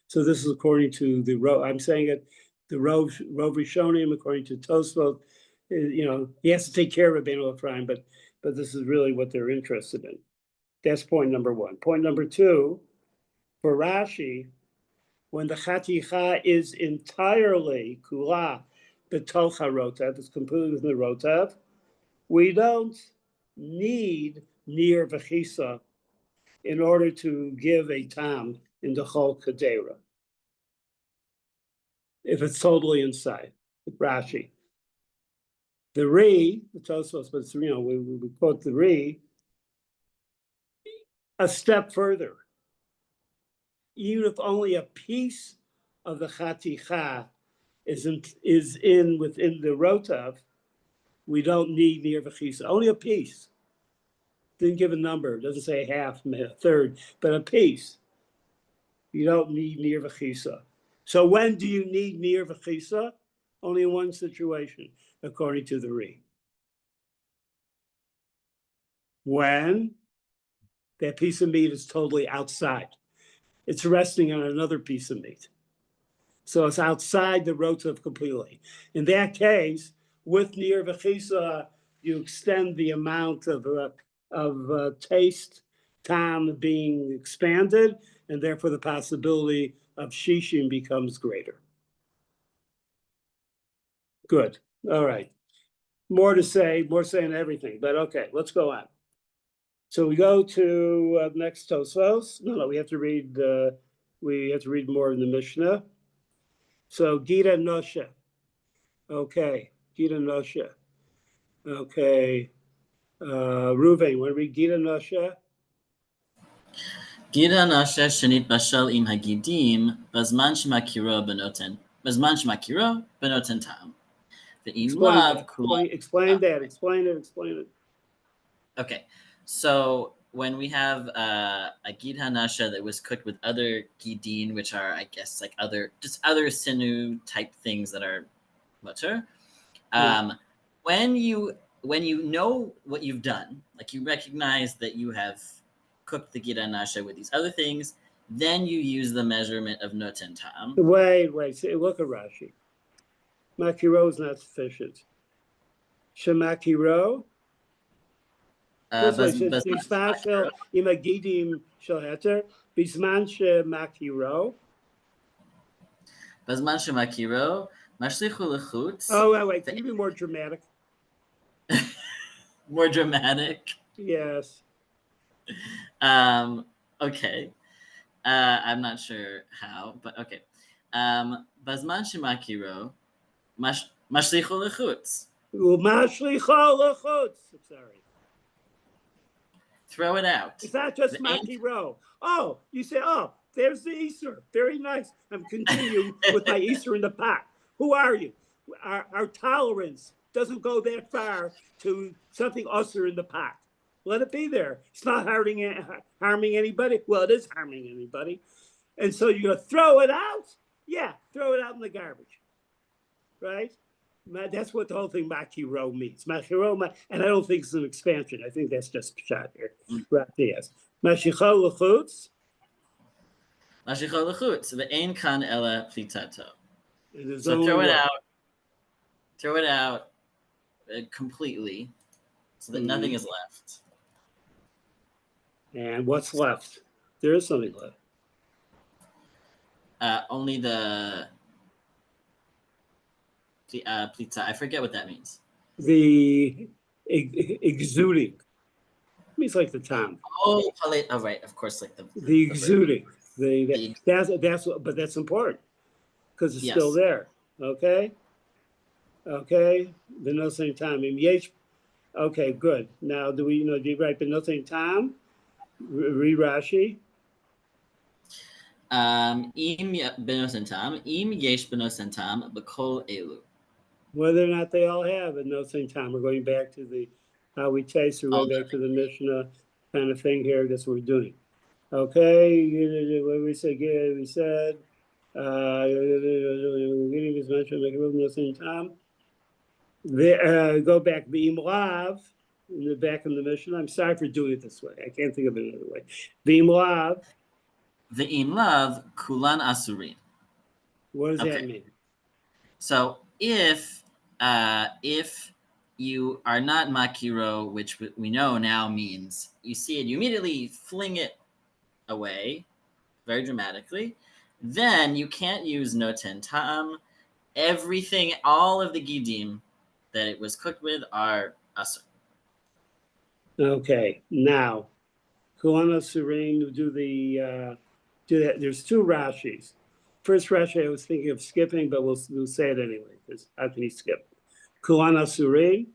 So this is according to the Rov. I'm saying it. The Rov Rishonim, according to Tosfot, he has to take care of Rabbeinu Ephraim, but this is really what they're interested in. That's point number one. Point number two, for Rashi, when the chaticha is entirely kula b'toch harotav, it's completely within the rotav, we don't need nir v'chisa in order to give a tam in the chol kadera. If it's totally inside, Rashi. The Tosfos, but we quote the a step further. Even if only a piece of the chaticha is within the rotav, we don't need nir v'chisa. Only a piece. Didn't give a number. Doesn't say half, a third, but a piece. You don't need nir v'chisa. So when do you need nir v'chisa? Only in one situation, according to the Ri. When that piece of meat is totally outside. It's resting on another piece of meat. So it's outside the rotav completely. In that case, with nir v'chisa, you extend the amount of taste, tam being expanded, and therefore the possibility of shishim becomes greater. Good. All right. More to say, more saying everything, but okay, let's go on. So we go to next Tosfos. No, we have to read more in the Mishnah. So Gita Nosha. Okay, Gita Nosha. Okay. Ruvain, want to read Gita Nosha? Gita Nosha shenit bashal im hagidim bazman shemakiro benoten tam. Explain it. Okay, so when we have a gid hanasha that was cooked with other gidin, which are, I guess, like other sinu type things that are mutter, when you know what you've done, like you recognize that you have cooked the gid hanasha with these other things, then you use the measurement of noten tam. Wait, look at Rashi. Makiro is not sufficient. Shemakiro. Bisman shemakiro. Bazman shemakiro, mashlichu lechutz. Oh, wait, can you be more dramatic? More dramatic? Yes. Okay. I'm not sure how, but okay. Bazman shemakiro, mashlichu lechutz. Mashlichu lechutz. Sorry. Throw it out. It's not just makiro. Oh, you say, oh, there's the Easter. Very nice. I'm continuing with my Easter in the pot. Who are you? Our tolerance doesn't go that far to something usher in the pot. Let it be there. It's not harming anybody. Well, it is harming anybody. And so you're going to throw it out? Yeah, throw it out in the garbage. Right? That's what the whole thing makiro means. Makiro, and I don't think it's an expansion. I think that's just shot here. Right, yes. Mashicho lechutz. Mashicho lechutz. Ve'ein kan ela plitato. So throw it out completely, so that nothing is left. And what's left? There is something left. Only the plita. I forget what that means. The exuding. It means like the tam. Oh, right. Of course, like the exuding. But that's important because it's still there. Okay. The no same time. Okay, good. Now, do you write the no same time? Read Rashi. Im benosen tam, im yesh benosen tam, b'kol elu. Whether or not they all have a no same time. We're going back to how we taste. We're going back to the Mishnah kind of thing here. That's what we're doing. Okay, what we said, getting this mentioned like no same time. Go back V'im Lav in the back of the Mishnah. I'm sorry for doing it this way. I can't think of it another way. V'im Lav. V'im Lav kulan asurin. What does that mean? So if you are not makiro, which we know now means you see it, you immediately fling it away very dramatically. Then you can't use noten ta'am. Everything, all of the gidim that it was cooked with are asur. Okay, now, Kulana Surin, do that. There's two Rashis. First Rashi I was thinking of skipping, but we'll say it anyway, because how can he skip? Kulana Surin.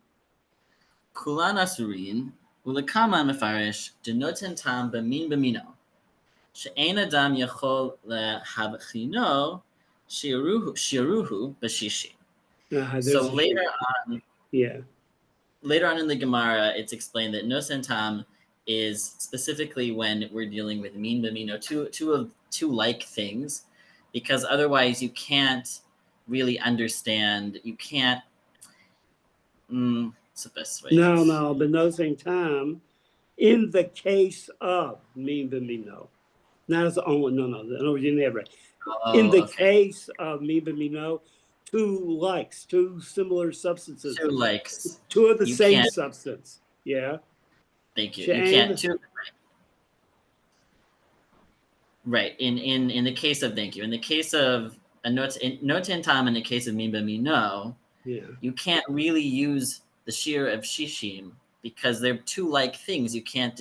Kulan asurin, ulekama mefarish, denoten tam b'min b'mino, she'en adam yachol lehabchino, shiruhu b'shishi. So later on in the Gemara, it's explained that nosen tam is specifically when we're dealing with min b'mino, two like things, because otherwise you can't really understand. You can't. It's the best way. No, but nosen tam, in the case of min b'mino, not as the only. No, you didn't have right. In the case of min b'mino, two similar substances. Two likes. Two of the same substance. Yeah. Thank you. You can't two. Right. In the case of in the case of a noten tam, in the case of min b'mino, you can't really use the shear of shishim because they're two like things. You can't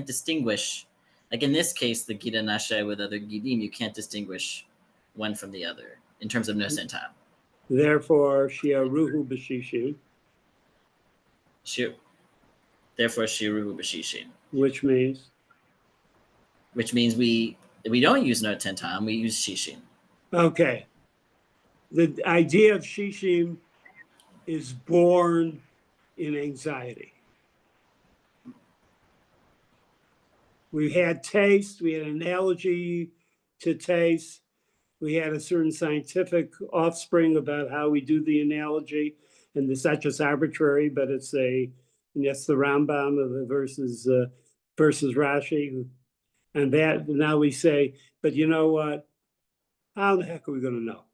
distinguish. Like in this case, the gida nashe with other gidim, you can't distinguish one from the other in terms of nosen tam. Therefore, shiaruhu b'shishim. Therefore, shiaruhu b'shishim. Which means we don't use noten tam, we use shishim. Okay. The idea of shishim is born in anxiety. We had taste, we had analogy to taste, we had a certain scientific offspring about how we do the analogy, and it's not just arbitrary, but that's the Rambam versus Rashi, and that now we say, but you know what? How the heck are we going to know?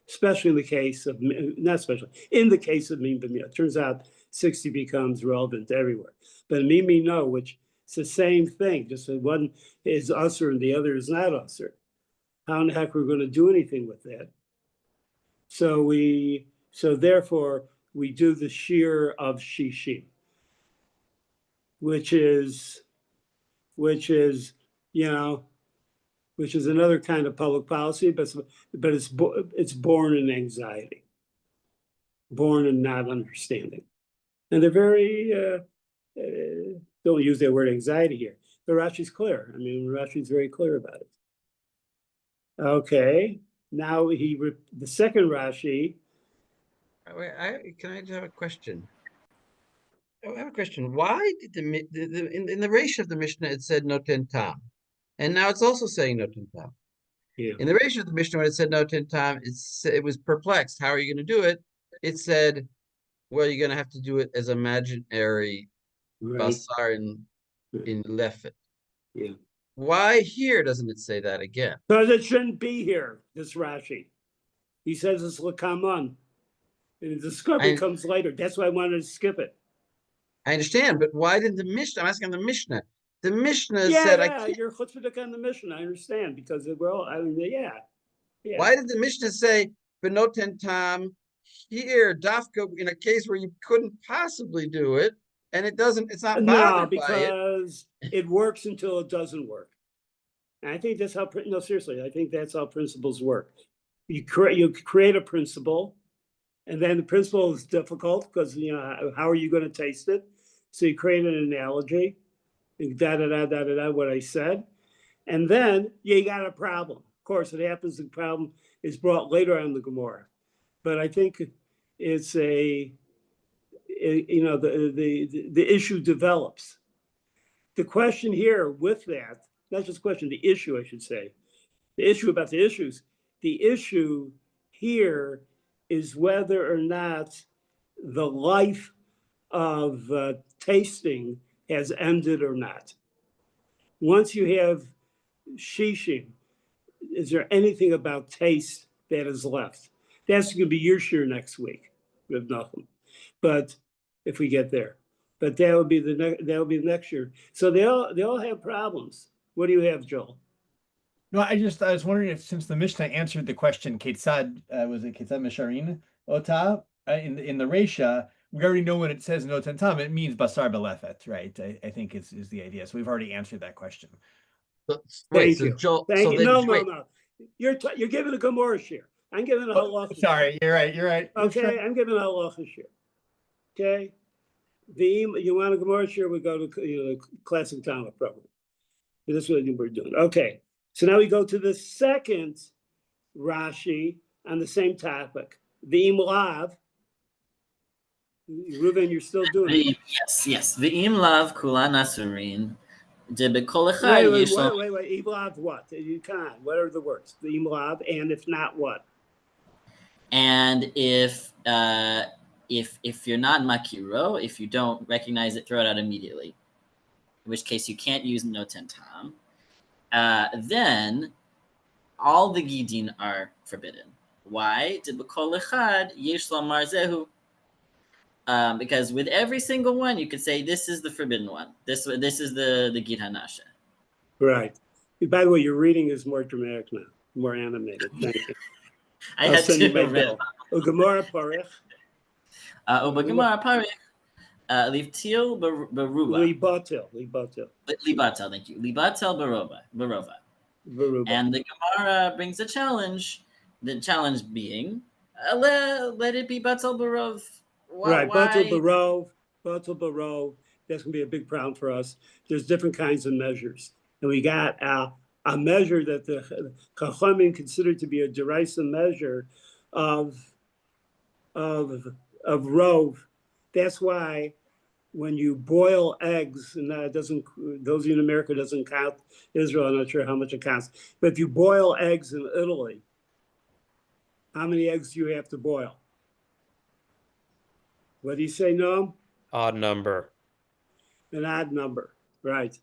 Especially in the case of, not especially, in the case of min b'mino. It turns out 60 becomes relevant everywhere. But min b'mino, which it's the same thing, just that one is usher and the other is not usher. How in the heck are we going to do anything with that? So therefore, we do the shear of shishim, which is another kind of public policy, but it's born in anxiety, born in not understanding, and they're very don't use that word anxiety here. The Rashi's clear. I mean, Rashi's very clear about it. Okay, now the second Rashi. Can I just have a question? I have a question. Why did in the ratio of the Mishnah it said noten tam, and now it's also saying noten tam? Yeah. In the ratio of the Mishnah when it said noten tam, it was perplexed. How are you going to do it? It said, well, you're going to have to do it as imaginary basar in lefet. Yeah. Why here doesn't it say that again? Because it shouldn't be here, this Rashi. He says it's l'kaman. And the discovery comes later. That's why I wanted to skip it. I understand, but why didn't the Mishnah? I'm asking the Mishnah. The Mishnah said, you're chutzpahdik on the Mishnah. I understand because yeah. Why did the Mishnah say benoten tam here, dafka, in a case where you couldn't possibly do it, and it doesn't? It's not bothered because it works until it doesn't work. And I think that's how. No, seriously, I think that's how principles work. You create a principle. And then the principle is difficult because, how are you going to taste it? So you create an analogy, what I said. And then you got a problem. Of course, it happens the problem is brought later on in the Gemara. But I think it's the issue develops. The question here with that, not just question, the issue, I should say. The issue about the issues. The issue here is whether or not the life of tasting has ended or not. Once you have shishim, is there anything about taste that is left? That's going to be your share next week with nothing. but if we get there, but that would be the next year. So they all have problems. What do you have, Joel? No, I was wondering if, since the Mishnah answered the question, Ketzad, was it Ketzad Mesharin Ota, in the Reisha, we already know when it says no tentam, it means basar belefet, right? I think is the idea. So we've already answered that question. Wait, Thank so you. Joel, Thank so you. then No, wait, no. You're giving a Gemara share. I'm giving a halacha. Sorry, you're right. You're right. Okay, I'm giving a halacha share. Okay, you want a Gemara share? We go to the classic Talmud program. This is what we're doing. Okay, so now we go to the second Rashi on the same topic. V'im lav. Reuven, you're still doing it. Yes. V'im lav kulan asurin. Debekol echad Wait. yesh lo- V'im lav what? You can't. What are the words? V'im lav, and if not what? And if you're not makiro, if you don't recognize it, throw it out immediately. In which case you can't use no tentam. Then all the gidin are forbidden. Why? Debekol echad yesh lo marzehu. Because with every single one, you could say this is the forbidden one. This is the Gid Hanasha. Right. By the way, your reading is more dramatic now, more animated. Thank you. I I'll had send to you my read. bill. Gemara parech. Gemara parech. Livtil baruba. Libatel. Thank you. Libatel barova. And the Gemara brings a challenge. The challenge being, let it be batel barov. Right, batel barov. That's gonna be a big problem for us. There's different kinds of measures, and we got a measure that the Chachamim considered to be a derisive measure of rov. That's why when you boil eggs, and that doesn't, those of you in America doesn't count Israel, I'm not sure how much it counts, but if you boil eggs in Italy, how many eggs do you have to boil? What do you say, Noam? Odd number. An odd number, right?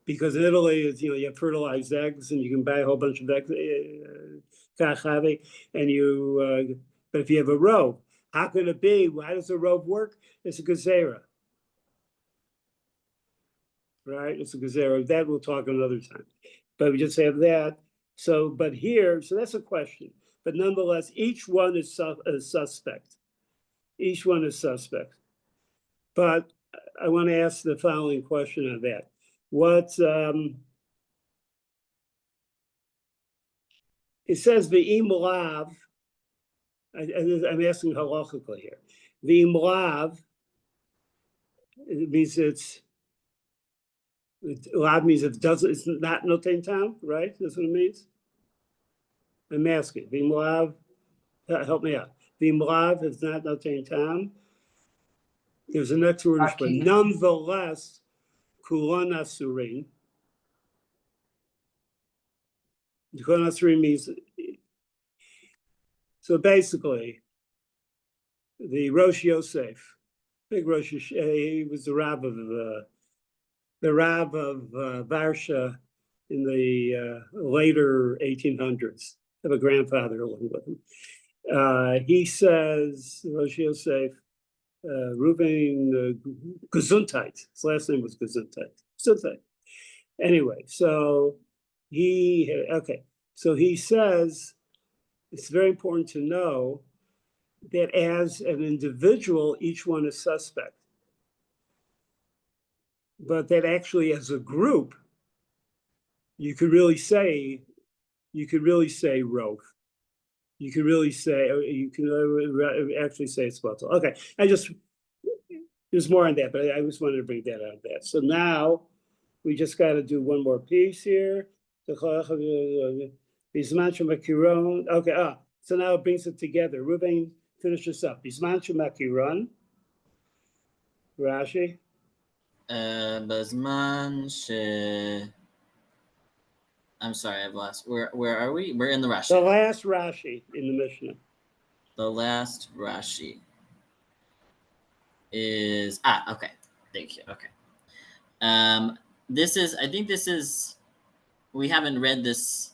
Because in Italy, it's, you have fertilized eggs, and you can buy a whole bunch of eggs, and you. But if you have a rove, how can it be? How does a rove work? It's a gezerah, right? It's a gezerah. That we'll talk another time. But we just have that. So, but here, so that's a question. But nonetheless, each one is suspect. Each one is suspect. But I want to ask the following question on that. It says v'im lav. I'm asking halachically here. V'im lav, it means lav means it's not noten tam, right? That's what it means. I'm asking. V'im lav, help me out. V'im lav is not noten tam. There's a next word, but nonetheless, kulan asurin. Kulan asurin means, so basically, the Rosh Yosef, big Rosh, he was the Rab of Varsha in the later 1800s. I have a grandfather along with him. He says, Rosh Yosef, Reuven Gesundheit. His last name was Gesundheit. Anyway, so so he says it's very important to know that as an individual, each one is suspect. But that actually as a group, you could really say rove. You can really say, you can actually say it's batel. Okay, there's more on that, but I just wanted to bring that out of that. So now we just got to do one more piece here. Okay, so now it brings it together. Reuven, finish this up. Bisman Makiron. Rashi. I'm sorry, I've lost. Where are we? We're in the Rashi. The last Rashi in the Mishnah. The last Rashi is okay. Thank you. Okay. We haven't read this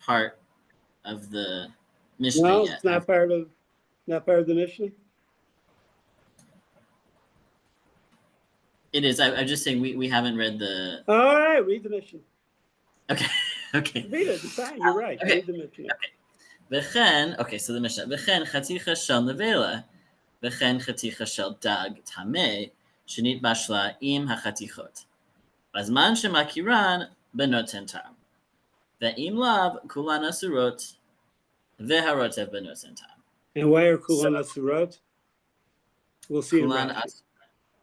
part of the Mishnah no, yet. It's not part of the Mishnah. It is. I'm just saying we haven't read the. All right, read the Mishnah. Okay. Okay. Read it. It's fine. You're right. Okay. Read the Mishnah. V'chen, okay, so the Mishnah. V'chen chaticha shel nevela, v'chen chaticha shel dag tameh, shenit bashla im hachatichot. Bazman shemakiran benoten tam. Ve'im lav kulan asurot, ve'harotev benoten tam. And why are Kulan Asurot? We'll see in Kulan Rashi.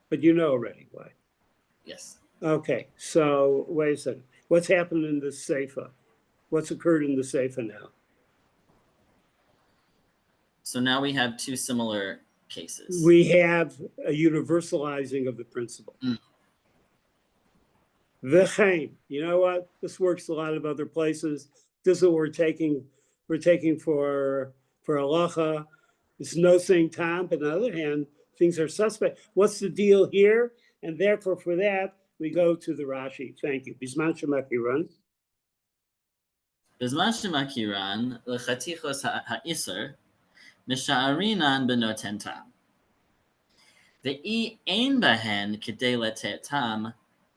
But you know already why. Yes. Okay, so wait a second. What's happened in the Seifa? What's occurred in the Seifa now? So now we have two similar cases. We have a universalizing of the principle. V'chein, you know what? This works a lot of other places. This is what we're taking for halacha. It's no saying time, but on the other hand, things are suspect. What's the deal here? And therefore, for that, we go to the Rashi. Thank you. Bisman shemakiran. Bizman shemakiran l'chatichos ha'isr misha'arinan benoten tam. Ve'i ein bahen k'dei letet tam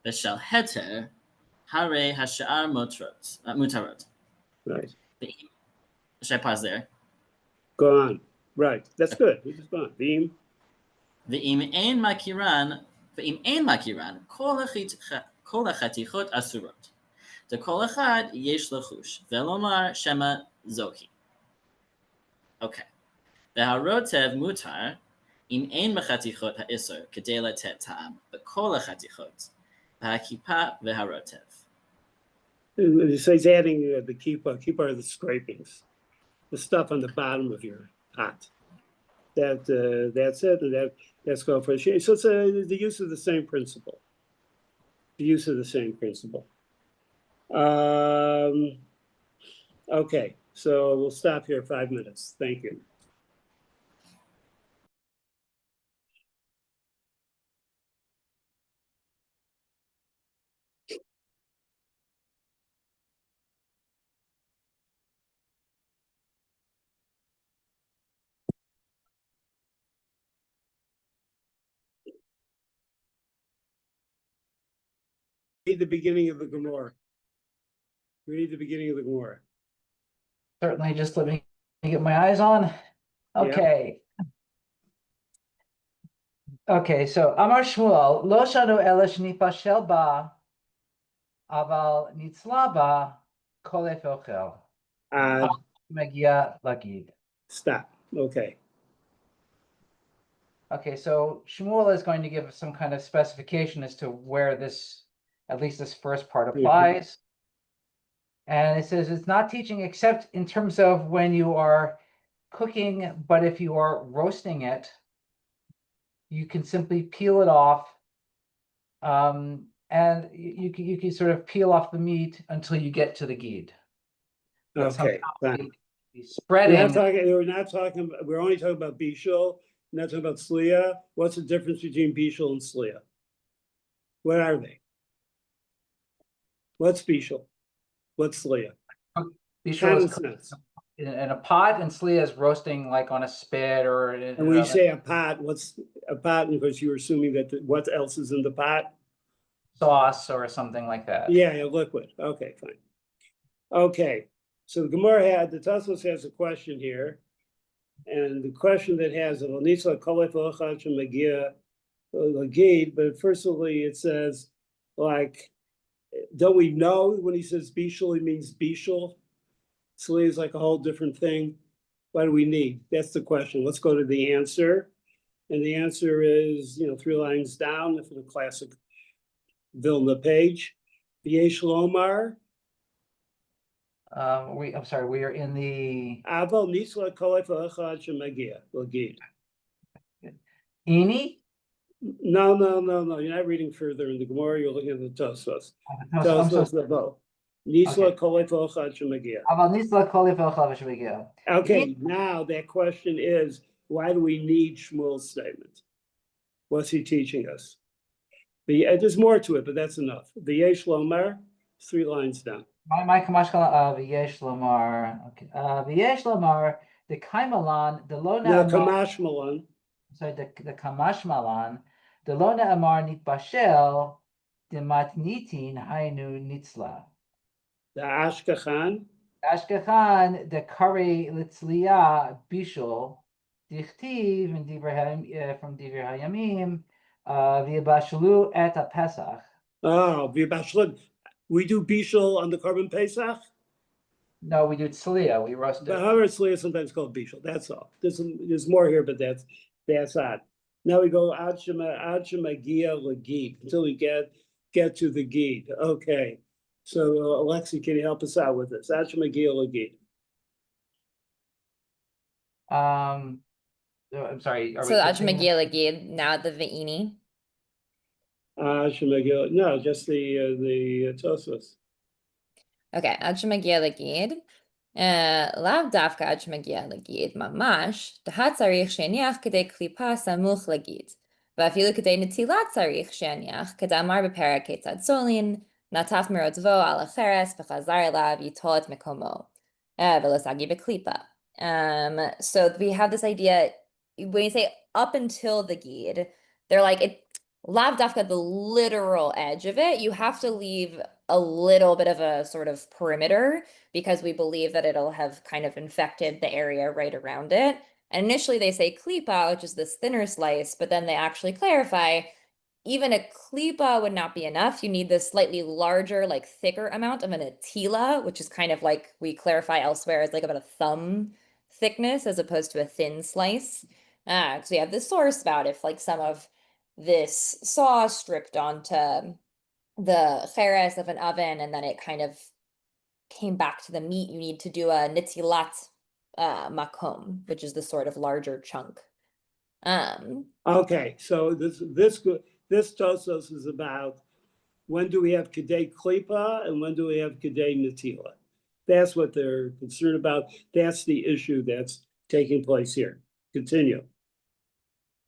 b'shel heter hare hashar mutarot. Right. Should I pause there? Go on. Right. That's good. We just gone. Ve'im Ve'im ein makiran kol hachatichot asurot. Kol echad yesh lechush ve'lomar shema zohi. Okay. Ve'harotev mutar im ein mechatichot ha'isur k'dei letet ta'am b'kol hachatichot v'hakipa ve'harotev. So he's adding the kippah. Kippah are the scrapings, the stuff on the bottom of your pot. That's it, and that's called for shame. So it's the use of the same principle. The use of the same principle. Okay, so we'll stop here 5 minutes. Thank you. Read the beginning of the Gemara. Read the beginning of the Gemara. Certainly, just let me get my eyes on. Okay. Okay, so Amar Shmuel, Lo shanu ela shnipashel ba, aval nitzla ba, kol efochel. Megia lagid. Stop. Okay. Okay, so Shmuel is going to give some kind of specification as to where this, at least this first part applies. And it says it's not teaching except in terms of when you are cooking, but if you are roasting it, you can simply peel it off. And you can sort of peel off the meat until you get to the gid. Okay. Spreading. We're only talking about bishul. We're not talking about sliya. What's the difference between bishul and sliya? What are they? What's bishul? What's sliya? Bishul is in a pot, and sliya is roasting like on a spit or. And when you say a pot, what's a pot? Because you're assuming that what else is in the pot? Sauce or something like that. Yeah, liquid. Okay, fine. Okay, so the Gemara the Tosfos has a question here, and the question that has it, but firstly it says, like, don't we know when he says bishul, he means bishul? Sli is like a whole different thing. What do we need? That's the question. Let's go to the answer. And the answer is, 3 lines down for the classic Vilna page. V'yesh lomar. I'm sorry, we are in the Aval nisla kolef ha'achad shemagia l'gid. Ini? No. You're not reading further in the Gemara. You're looking at the Tosfos. Tosfos Lavo. Nisla kolef ha'achad shemagia. Aval nisla kolef ha'achad shemagia. Okay, now that question is, why do we need Shmuel's statement? What's he teaching us? There's more to it, but that's enough. V'yesh lomar, 3 lines down. My kamashkala v'yesh lomar. Okay. V'yesh lomar the kaimalan the lo No, kamash malan. Sorry, the kamash malan Delo ne'amar nitbashel, dematnitin hainu nitzla. The Ashkechan. Ashkechan dekari litzliya bishul dichtiv and from Divrei Hayamim v'yabashlu et Pesach. Oh, v'yibashlu. We do bishul on the Korban Pesach. No, we do tzliya. We roast it. But however, tzliya is sometimes called bishul. That's all. There's more here, but that's odd. Now we go ad shemagia legid until we get to the gid. Okay. So Alexi, can you help us out with this? Ad shemagia legid. I'm sorry. So the Ajmagia Lagid, now the Ve'ini. No, just the Tosfos. Okay, Ajmagia Lagid. Lav dafka Ajmagia Lagid, mamash, דהה צריך שהניח כדי קליפה סמוך לגיד. ואפילו כדי נטילה צריך שהניח, כדאמר בפרק כיצד סולין, נטף מרוצבו על החרס וחזר אליו ייטול את מקומו. ולא סגי בקליפה. So we have this idea, when you say up until the gid, they're like, it lav dafka, the literal edge of it, you have to leave a little bit of a sort of perimeter because we believe that it'll have kind of infected the area right around it. And initially they say klipa, which is this thinner slice, but then they actually clarify even a klipa would not be enough. You need this slightly larger, like thicker amount of an atila, which is kind of like we clarify elsewhere as like about a thumb thickness as opposed to a thin slice. Because we have this source about if like some of this sauce dripped onto the cheres of an oven and then it kind of came back to the meat, you need to do a nitilat makom, which is the sort of larger chunk. Okay, so this Tosos is about when do we have Kedei Klipa and when do we have Kedei Natila? That's what they're concerned about. That's the issue that's taking place here. Continue.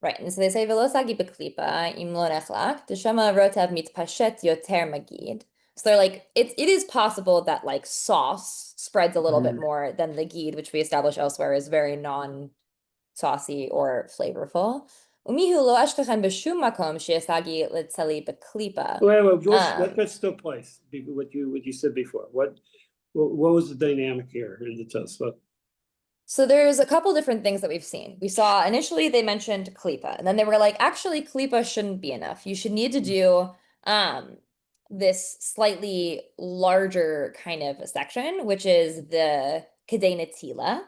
Right, and so they say velo sagi beklipa im lo nechlach deshama rotav mitpashet yoter magid. So they're like, it is possible that like sauce spreads a little bit more than the gid, which we established elsewhere is very non-saucy or flavorful. Umihu lo ashkechan b'shum makom she'esagi litzali beklipa. Wait, let's still place what you said before. What was the dynamic here in the Tosfot? So there's a couple different things that we've seen. We saw initially they mentioned klipa, and then they were like, actually, klipa shouldn't be enough. You should need to do this slightly larger kind of a section, which is the kedei netila.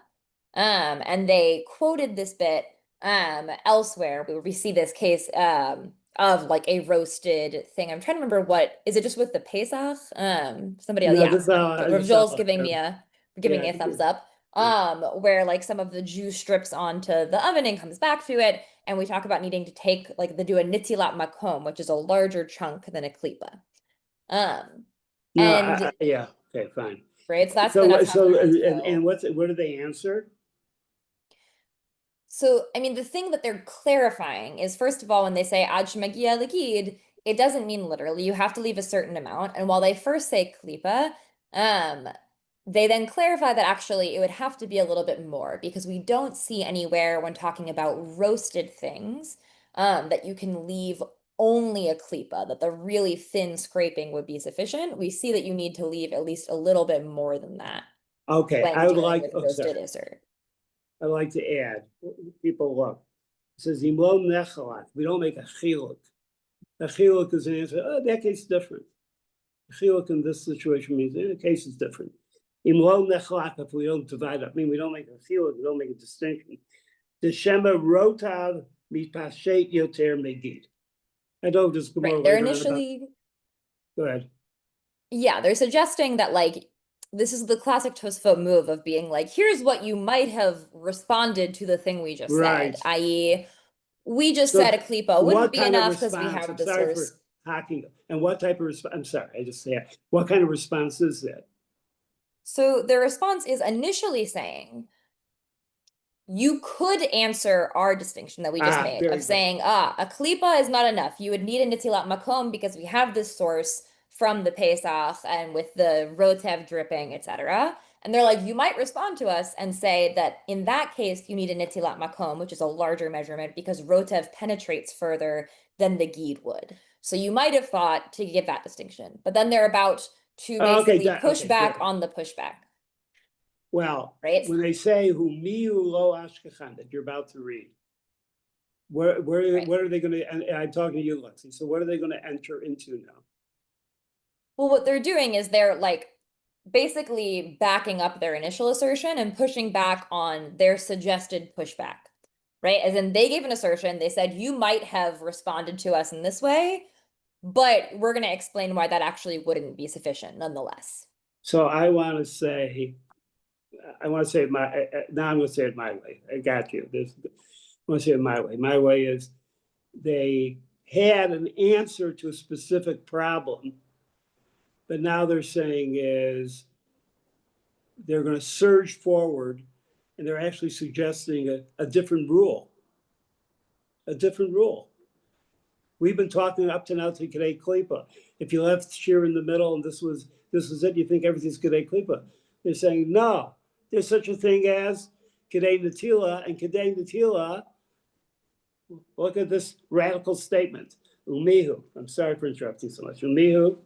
And they quoted this bit elsewhere where we see this case of like a roasted thing. I'm trying to remember what is it just with the Pesach? Somebody else, Rav Joel's giving me a thumbs up. Where like some of the juice strips onto the oven and comes back to it, and we talk about needing to take like do a nitilat makom, which is a larger chunk than a klipa. Yeah, okay, fine. Right, so that's what do they answer? So I mean, the thing that they're clarifying is, first of all, when they say ad shemagia legid, it doesn't mean literally. You have to leave a certain amount, and while they first say klipa, they then clarify that actually it would have to be a little bit more because we don't see anywhere when talking about roasted things that you can leave only a klipa, that the really thin scraping would be sufficient. We see that you need to leave at least a little bit more than that. Okay, I would like roasted iser. I'd like to add, people look. It says imlo nechalat. We don't make a chiluk. A chiluk is an answer. Oh, that case is different. A chiluk in this situation means the case is different. Imlo nechlak, if we don't divide up, I mean, we don't make a chiluk, we don't make a distinction. The shema rotav mitpashet yoter megid. I don't just go over. They're initially. Go ahead. Yeah, they're suggesting that like this is the classic Tosfot move of being like, here's what you might have responded to the thing we just said, i.e., we just said a klipa wouldn't be enough because we have the source. Hacking. And what type of response? I'm sorry, I just say what kind of response is that? So their response is initially saying, you could answer our distinction that we just made of saying, a klipa is not enough. You would need a nitilat makom because we have this source from the Pesach and with the rotev dripping, etc. And they're like, you might respond to us and say that in that case, you need a netilat makom, which is a larger measurement because rotev penetrates further than the gid would. So you might have thought to give that distinction, but then they're about to basically push back on the pushback. Well, right? When they say "hu miu lo ashkechan" that you're about to read, where Right. what are they going to? And I'm talking to you, Lexi. So what are they going to enter into now? Well, what they're doing is they're like basically backing up their initial assertion and pushing back on their suggested pushback, right? As in they gave an assertion, they said you might have responded to us in this way, but we're going to explain why that actually wouldn't be sufficient nonetheless. So I want to say it my now I'm going to say it my way. I got you. I want to say it my way. My way is they had an answer to a specific problem, but now they're saying is they're going to surge forward, and they're actually suggesting a different rule. A different rule. We've been talking up to now to Kedei Klipa. If you left shear in the middle and this was it, you think everything's Kedei Klipa. They're saying no. There's such a thing as Kedei Natila, and Kedei Natila. Look at this radical statement. Umihu. I'm sorry for interrupting so much. Umihu.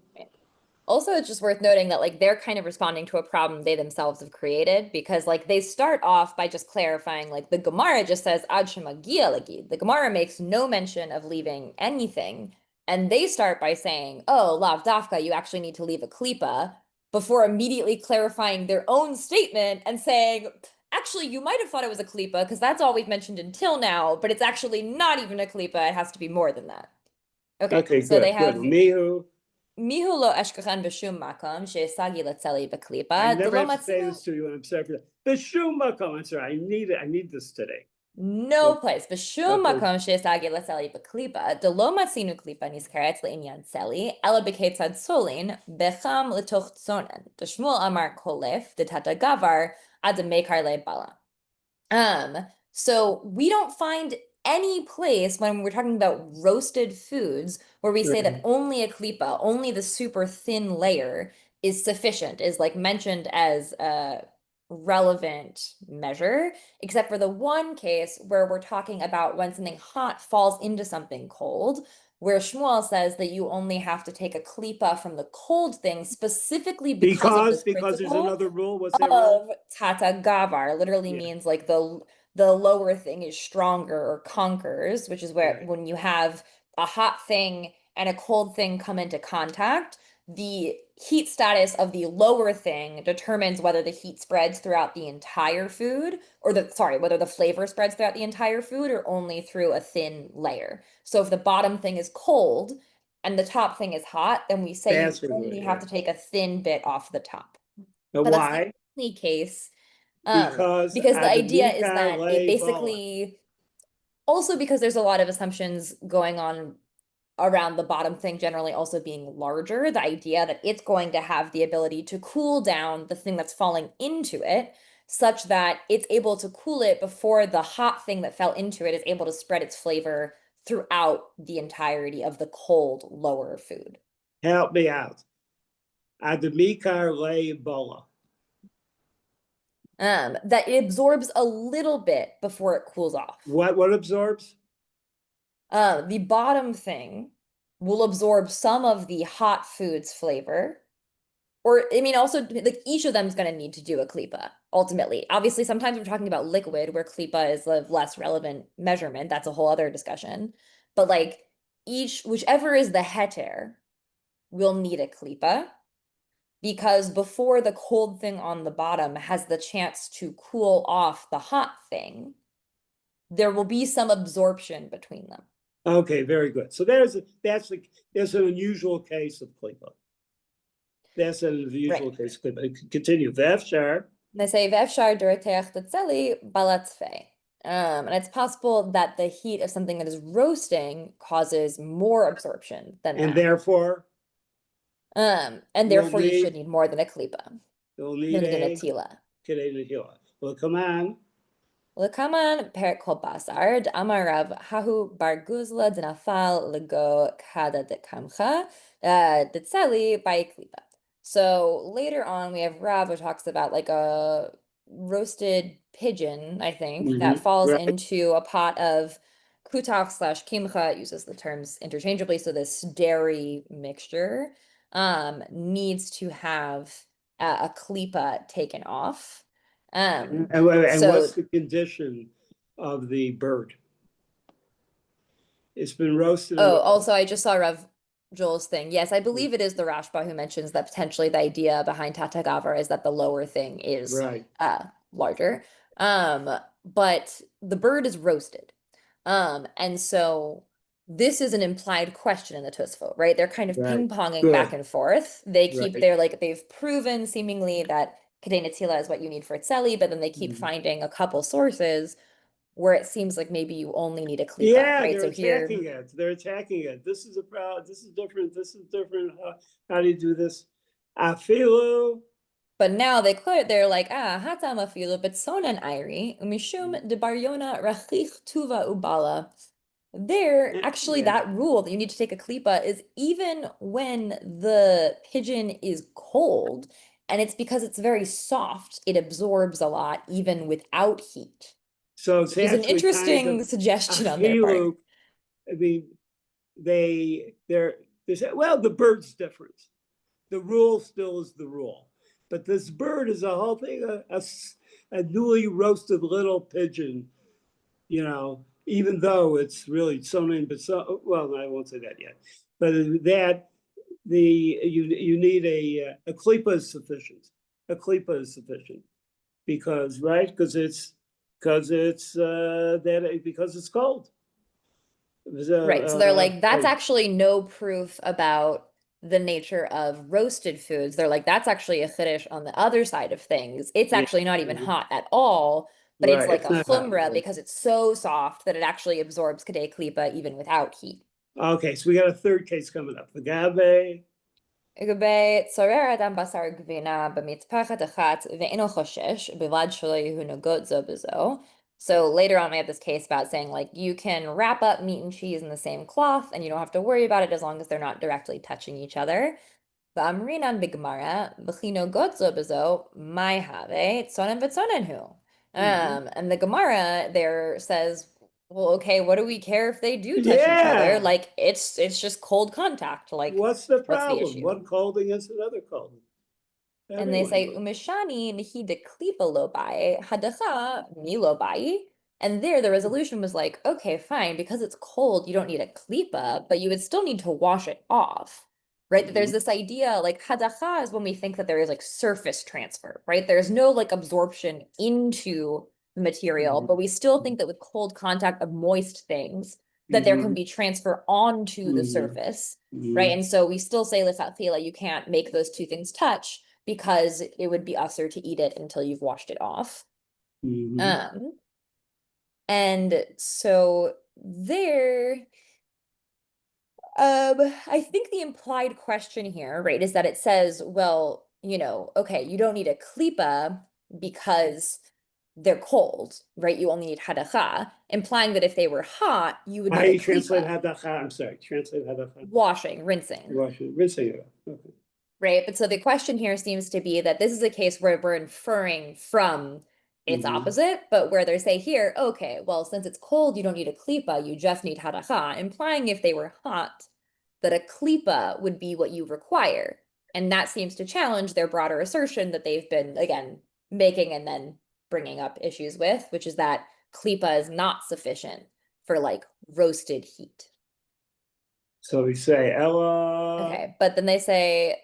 Also, it's just worth noting that like they're kind of responding to a problem they themselves have created because like they start off by just clarifying like the Gemara just says ad shemagia lagid. The Gemara makes no mention of leaving anything, and they start by saying, "Oh, lav dafka, you actually need to leave a klipa," before immediately clarifying their own statement and saying, "Actually, you might have thought it was a klipa because that's all we've mentioned until now, but it's actually not even a klipa. It has to be more than that." Okay, so good, they have. Good. Umihu. מיהו לא אשכחן בשום מקום שהשגי לצלי בקליפה, I never דלא have to say מצינו. this to you, and I'm sorry for that. Bishum makom. I'm sorry. I need it. I need this today. No place. בשום Okay. מקום שהשגי לצלי בקליפה, דלא מצינו קליפה נזכרת לעניין צלי, אלא בכיצד סולין, בחם לתוך צונן. דשמואל אמר קולף, דתת הגבר, עד דמקר לבעלה. So we don't find any place when we're talking about roasted foods where we say that only a klipa, only the super thin layer is sufficient, is like mentioned as a relevant measure, except for the one case where we're talking about when something hot falls into something cold, where Shmuel says that you only have to take a klipa from the cold thing specifically because there's another rule. What's that rule? Of tata gavar literally means like the lower thing is stronger or conquers, which is where when you have a hot thing and a cold thing come into contact, the heat status of the lower thing determines whether the heat spreads throughout the entire food or whether the flavor spreads throughout the entire food or only through a thin layer. So if the bottom thing is cold and the top thing is hot, then we say you only have to take a thin bit off the top. But why? That's the only case. Because the idea is that it basically also because there's a lot of assumptions going on around the bottom thing generally also being larger, the idea that it's going to have the ability to cool down the thing that's falling into it such that it's able to cool it before the hot thing that fell into it is able to spread its flavor throughout the entirety of the cold lower food. Help me out. Admikar le bola. That it absorbs a little bit before it cools off. What absorbs? The bottom thing will absorb some of the hot food's flavor. Or, I mean, also, like, each of them is going to need to do a klipa, ultimately. Obviously, sometimes we're talking about liquid, where klipa is a less relevant measurement. That's a whole other discussion. But, like, whichever is the heter, will need a klipa. Because before the cold thing on the bottom has the chance to cool off the hot thing, there will be some absorption between them. Okay, very good. So there's an unusual case of klipa. That's an unusual case of klipa. Continue. Vefshar. They say vefshar dureteach tetzeli balatzfei. And it's possible that the heat of something that is roasting causes more absorption than that. Therefore. And therefore you should need more than a klipa. You'll need a natila. Well, come on. Lekaman perik kol basar d'amarav hahu bar guzla d'nafal lego kada dekamcha d'tzeli by klipa. So later on, we have Rav who talks about like a roasted pigeon, I think, that falls right. into a pot of kutach slash kimcha. It uses the terms interchangeably. So this dairy mixture needs to have a klipa taken off. And So what's the condition of the bird? It's been roasted. oh, also I just saw Rav Joel's thing. Yes, I believe it is the Rashba who mentions that potentially the idea behind Tata Gavar is that the lower thing is Right. larger. But the bird is roasted. And so this is an implied question in the Tosfot, right? They're kind of Right. ping-ponging back Good. and forth. They keep Right. they're like they've proven seemingly that Kedei Netzila is what you need for Tzeli, but then they keep finding a couple sources where it seems like maybe you only need a klipa, Yeah, right? they're So here, attacking it. They're attacking it. This is a problem. This is different. This is different. How do you do this? Afilu. but now they're like, hatam afilu betsonan iri, umishum de baryona rachich tuva ubala. There, actually, Yeah. that rule that you need to take a klipa is even when the pigeon is cold, and it's because it's very soft, it absorbs a lot even without heat. So it's Which is an actually interesting kind of suggestion on their part. afilu. I mean, they say, well, the bird's different. The rule still is the rule, but this bird is a whole thing. A newly roasted little pigeon, you know, even though it's really sonin, but so well, I won't say that yet. But that you need a klipa is sufficient. A klipa is sufficient because right because it's cold. Right. So they're like, that's actually no proof about the nature of roasted foods. They're like, that's actually a chiddush on the other side of things. It's Yeah. actually not even hot at all, but it's Right, like it's a not hot, chumrah right. because it's so soft that it actually absorbs kadei klipa even without heat. Okay, so we got a third case coming up. Agave. לגבי צורר אדם בשר גבינה במטפחת אחת ואינו חושש, בלבד שלא יהיו נוגעות זו בזו. So later on, we have this case about saying like you can wrap up meat and cheese in the same cloth and you don't have to worry about it as long as they're not directly touching each other. ואמרינן בגמרא, וכי נוגעות זו בזו, מאי הווה, צונן וצונן הוא. And the Gemara there says, well, okay, what do we care if they do touch each other? Yeah. Like it's just cold contact. Like What's the what's the problem? issue? One cold against another cold. And they say, Everyone. Umishani nihi de klipa lobai, hadacha mi lobai. And there the resolution was like, okay, fine, because it's cold, you don't need a klipa, but you would still need to wash it off. Right? That there's this idea, like hadacha is when we think that there is like surface transfer, right? There's no like absorption into the material, but we still think that with cold contact of moist things, that there can be transfer onto the surface, right? And so we still say lechatchila, you can't make those two things touch because it would be usher to eat it until you've washed it off. And so there, I think the implied question here, right, is that it says, well, you know, okay, you don't need a klipa because they're cold, right? You only need hadacha, implying that if they were hot, you would How need do a you translate klipa. hadacha? I'm sorry, translate hadacha. Washing, rinsing. Rinsing it. Okay. Right. But so the question here seems to be that this is a case where we're inferring from its opposite, but where they say here, okay, well, since it's cold, you don't need a klipa, you just need hadacha, implying if they were hot, that a klipa would be what you require. And that seems to challenge their broader assertion that they've been, again, making and then bringing up issues with, which is that klipa is not sufficient for like roasted heat. So we say Ella. Okay, but then they say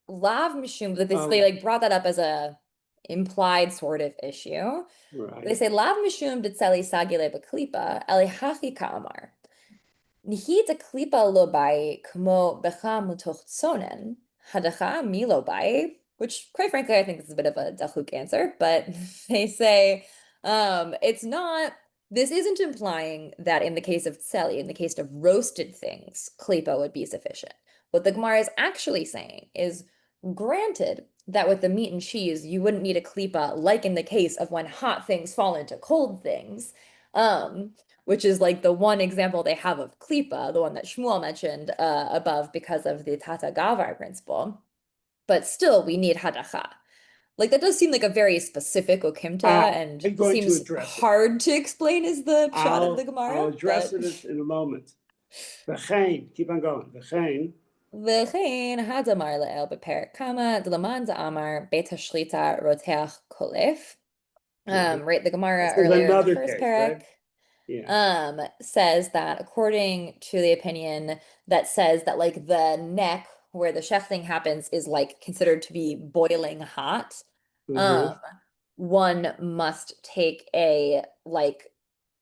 Lav Mishum, that they like brought that up as a implied sort of issue. Right. They say Lav Mishum Ditzeli Sagile Baklipa, Elihachi Kamar. Nihi de klipa lo bai kmo becha mutoch tsonen, hadacha mi lo bai, which quite frankly I think is a bit of a dachuk answer, but they say it's not, this isn't implying that in the case of tseli, in the case of roasted things, klipa would be sufficient. What the Gemara is actually saying is, granted that with the meat and cheese, you wouldn't need a klipa like in the case of when hot things fall into cold things, which is like the one example they have of klipa, the one that Shmuel mentioned above because of the Tata Gavar principle. but still we need hadacha. Like that does seem like a very specific okimta and I'm going to seems address it. hard to explain as the shot of the Gemara. I'll address but... it in a moment. V'chein, keep on going. V'chein. וכן הדמר לאל בפרק כמה דלמן דאמר בית השליטה רותח קולף. Right, the Gemara earlier in the first parak, right? says that according to the opinion that says that like the neck where the shechting happens is like considered to be boiling hot. One must take a like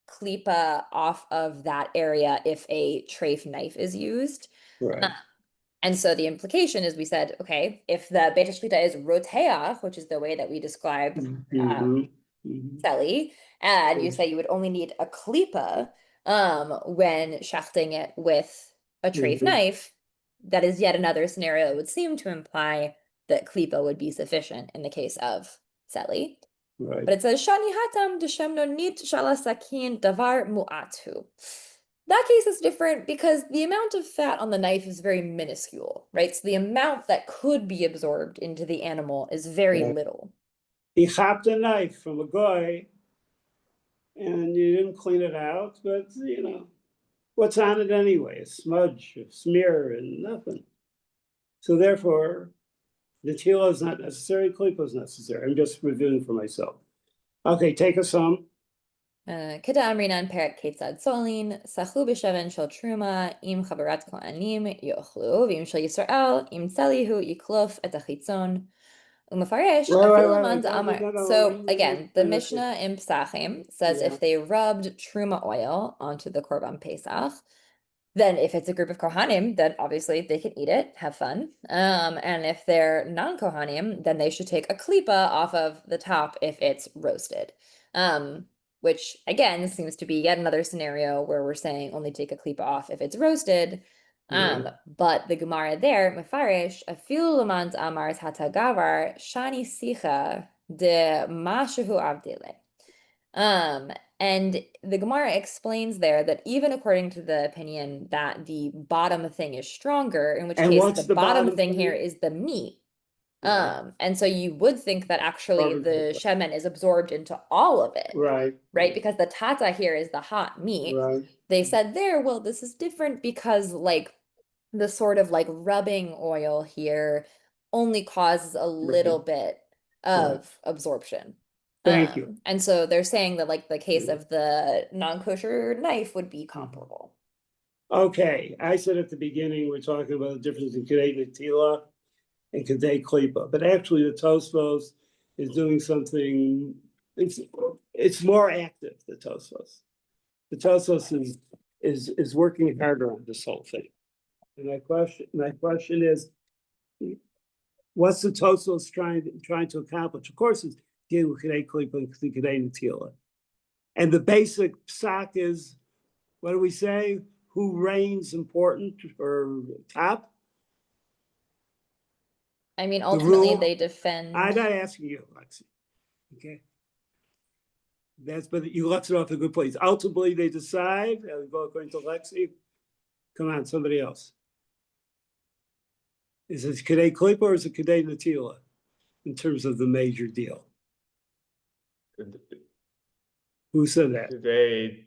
klipa off of that area if a treif knife is used. Right. And so the implication is we said, okay, if the Beit HaShlita is roteach, which is the way that we describe Seli, and you say you would only need a klipa when shachting it with a treif knife, that is yet another scenario that would seem to imply that klipa would be sufficient in the case of Seli. Right. But it says, Shani hatam deshem nonit shalasakin davar mu'atu. That case is different because the amount of fat on the knife is very minuscule, right? So the amount that could be absorbed into the animal is very little. He chopped a knife from a guy and you didn't clean it out, but you know, what's on it anyway? A smudge, a smear, and nothing. So therefore, the tila is not necessary, klipa is necessary. I'm just reviewing for myself. Okay, take us home. Kida amrinan perak ketzad solin, sachu b'sheven shel truma, im chabarat kohanim yochlu, v'im shel Yisrael, im tzalihu yiklof et achitzon, u'mefaresh afilu man da'amar. So again, the Mishnah in Pesachim says if they rubbed truma oil onto the Korban Pesach, then if it's a group of Kohanim, then obviously they can eat it, have fun. And if they're non-Kohanim, then they should take a klipa off of the top if it's roasted. Which again seems to be yet another scenario where we're saying only take a klipa off if it's roasted. But the Gemara there, Mefarish, afilu lamant amar hatagavar shani sicha de mashahu avdile. And the Gemara explains there that even according to the opinion that the bottom thing is stronger, in which case the bottom thing here is the meat. And so you would think that actually the shemen is absorbed into all of it. Right? Because the tata here is the hot meat. They said there, well, this is different because like the sort of like rubbing oil here only causes a little bit of absorption. Thank you. And so they're saying that like the case of the non-kosher knife would be comparable. Okay, I said at the beginning, we're talking about the difference in Kedei Netila and Kedei Klipa, but actually the Tosfos is doing something, it's more active, the Tosfos. The Tosfos is working harder on this whole thing. And my question is, what's the Tosfos trying to accomplish? Of course, it's dealing with Kedei Klipa and Kedei Netila. And the basic psak is, what do we say? Who reigns important or top? I mean, ultimately they defend. I'm not asking you, Lexi. Okay. But you left it off a good place. Ultimately, they decide, and we go according to Lexi. Come on, somebody else. Is it Kedei Klipa or is it Kedei Netila in terms of the major deal? Who said that? Kedei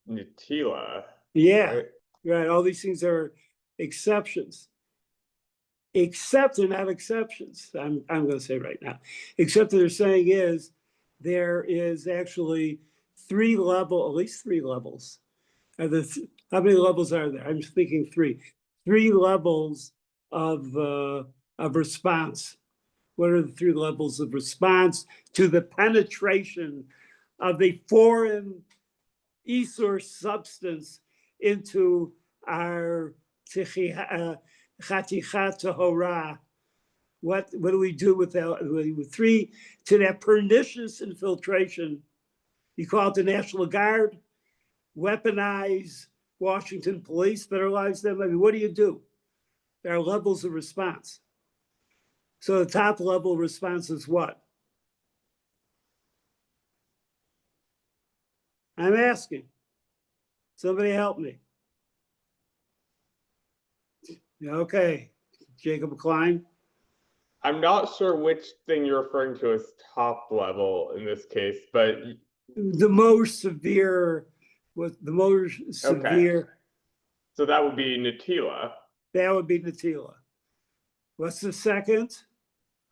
Netila. Yeah, right. All these things are exceptions. Except they're not exceptions. I'm going to say right now. Except that they're saying is there is actually at least three levels. How many levels are there? I'm thinking three. 3 levels of response. What are the 3 levels of response to the penetration of a foreign Isur substance into our Chatichat Tahorah? What do we do with that? With 3, to that pernicious infiltration? You call it the National Guard, weaponize Washington police, federalize them. I mean, what do? There are levels of response. So the top level response is what? I'm asking. Somebody help me. Okay, Jacob Klein. I'm not sure which thing you're referring to as top level in this case, but The most severe was the most severe. so that would be Natila, That would be Natila. What's the second?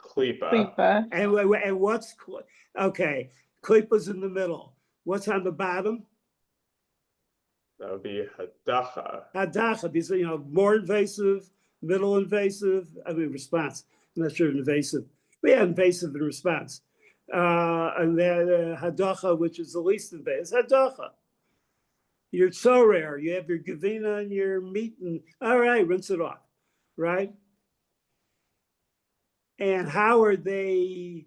Klipa. Klipa. And what's okay? Klipa's in the middle. What's on the bottom? That would be Hadacha. Hadacha. These are more invasive, middle invasive. I mean response. I'm not sure invasive. But yeah, invasive in response. And then Hadacha, which is the least invasive. Hadacha. You're so rare. You have your gavina and your meat, and all right, rinse it off, right? And how are they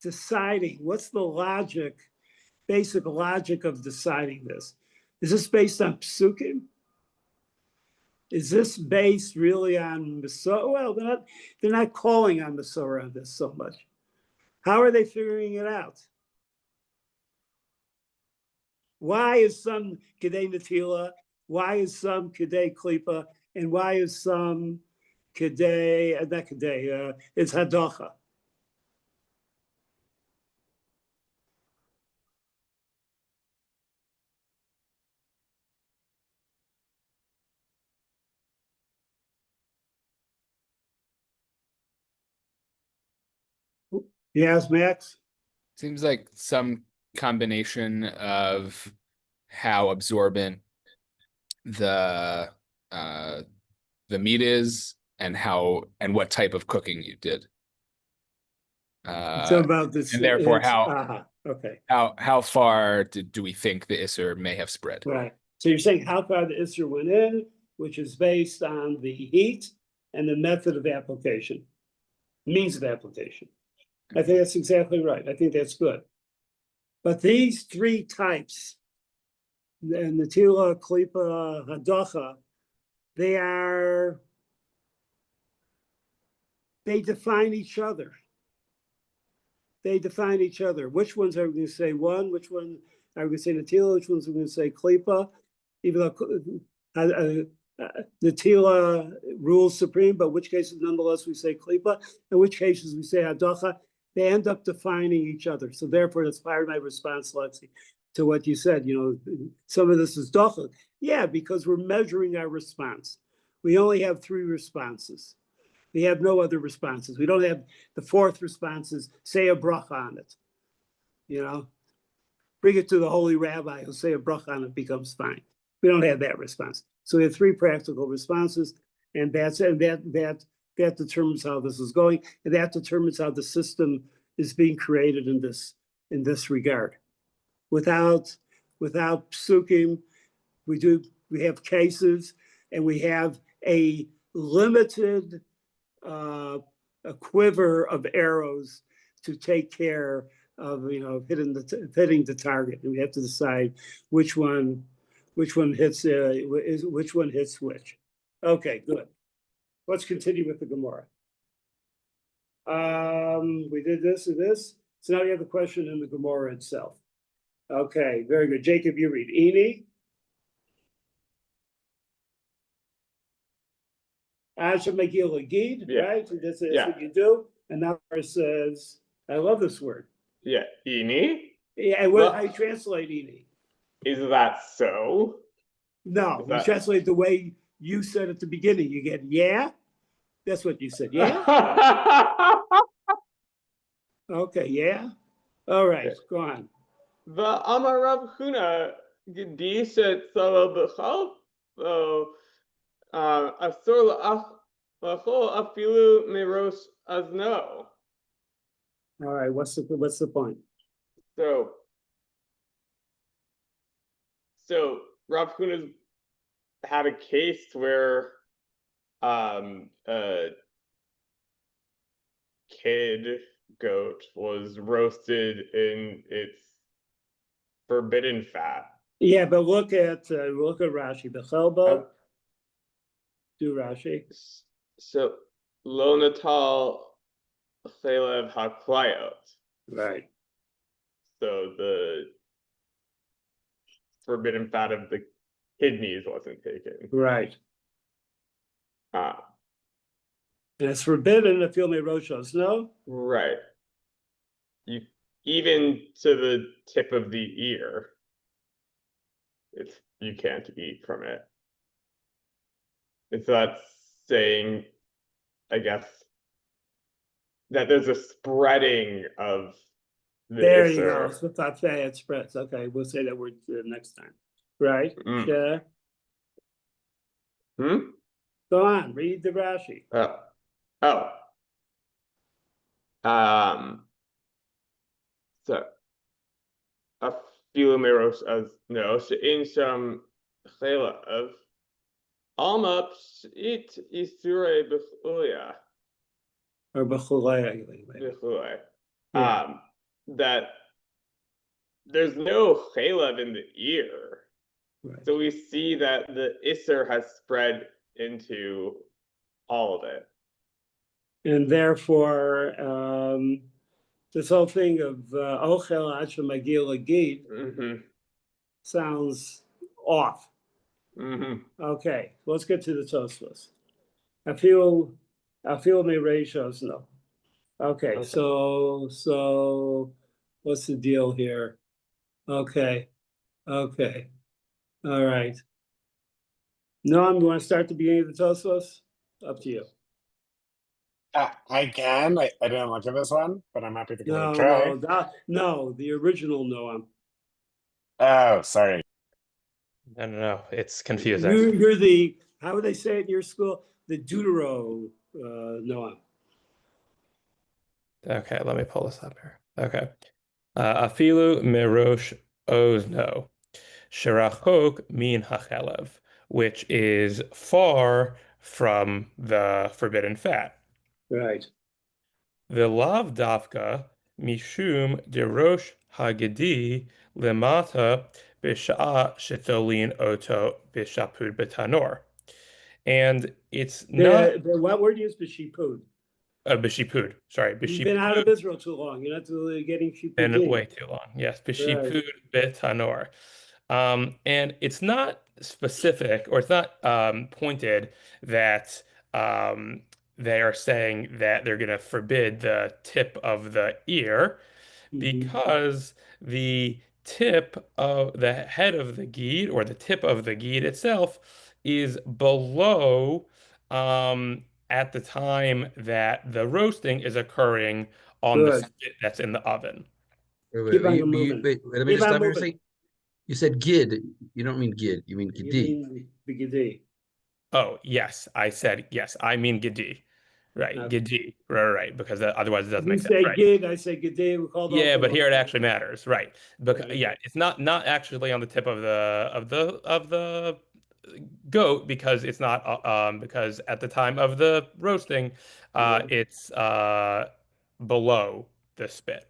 deciding? What's the logic, basic logic of deciding this? Is this based on psukim? Is this based really on Masorah? Well, they're not calling on Masorah on this so much. How are they figuring it out? Why is some Kedei Natila? Why is some Kedei Klipa? And why is some Kedei, not Kedei, it's Hadacha? Yes, Max? Seems like some combination of how absorbent the meat is and what type of cooking you did. So about this, and therefore okay, how far do we think the Isser may have spread? right. So you're saying how far the Isser went in, which is based on the heat and the method of application, means of application. I think that's exactly right. I think that's good. But these three types, the Natila, Klipa, Hadacha, they define each other. They define each other. Which ones are we going to say one? Which one are we going to say Natila? Which ones are we going to say Klipa? Even though Natila rules supreme, but which cases nonetheless we say Klipa, in which cases we say Hadacha. They end up defining each other. So therefore, that's part of my response, Lexi, to what you said. Some of this is Dacha. Yeah, because we're measuring our response. We only have 3 responses. We have no other responses. We don't have the 4th responses, say a bracha on it. Bring it to the holy rabbi, who'll say a bracha on it, becomes fine. We don't have that response. So we have 3 practical responses, and that determines how this is going, and that determines how the system is being created in this regard. Without psukim, we have cases, and we have a limited a quiver of arrows to take care of hitting the target, and we have to decide which one hits which. Okay, good. Let's continue with the Gemara. We did this and this. So now we have the question in the Gemara itself. Okay, very good. Jacob, you read. Ini. Asher Megillah Gid, right? That's what you do. And now it says, I love this word. Yeah, Ini. Yeah, and how you translate Ini? Is that so? No, you translate the way you said at the beginning. You get yeah. That's what you said. Yeah. Okay. Yeah. All right. Go on. The Amar Rav Huna Gedish et Sala B'chal. So Asur L'achol Afilu Merosh Azno. All right. What's the point? So Rav Huna's had a case where a kid goat was roasted in its forbidden fat. Yeah, but look at Rashi. Bechelba. Do Rashi. So lo natal chalev haklayot. Right. So the forbidden fat of the kidneys wasn't taken. Right. And it's forbidden to feel me roshos, no? Right. You even to the tip of the ear. You can't eat from it. It's not saying, I guess, that there's a spreading of the There you Isser. go. So Tatsei, it spreads. Okay, we'll say that word next time. Right? Mm. Sure. Go on, read the Rashi. So a few miros as no, in some chela of alma it isure b'chuya. Or b'chulei. B'chuya. That there's no chalev in the ear. Right. So we see that the Isser has spread into all of it. And therefore, this whole thing of ochel asher magil agid sounds off. Okay, let's get to the Tosfos. I feel me ratios no. Okay, so what's the deal here? Okay, all right. Noam, you want to start the beginning of the Tosfos? Up to you. I can. I didn't look at this one, but I'm happy to give it a No, try. no, the original Noam. Oh, sorry. No, it's confusing. You're the, how would they say it in your school? The Deutero Noam. Okay, let me pull this up here. Okay. Afilu mirosh ozno, shirachok min hachelev, which is far from the forbidden fat. Right. The lav dafka mishum derosh hagedi lemata bisha shetolin oto bishapud betanor. And it's not What word is b'shipud? bishipud. Sorry, You've been out of Israel too long. You're not really getting been shipudim. way too long. Yes, bishipud betanor. And it's not specific, or it's not pointed that they are saying that they're going to forbid the tip of the ear, because the tip of the head of the gid, or the tip of the gid itself, is below at the time that the roasting is occurring on the spit that's in the oven. Keep on moving. Wait, let me just stop here and say, you said gid. You don't mean gid. You mean gidi. Gidi. Oh, yes. I said, yes. I mean gidi. Right. Gidi. Right. Because otherwise it doesn't make sense. You say right. gid, I say gidi. We call Yeah, but here it actually matters. Right. Because yeah, it's not actually on the tip of the goat, because it's not because at the time of the roasting, it's below the spit.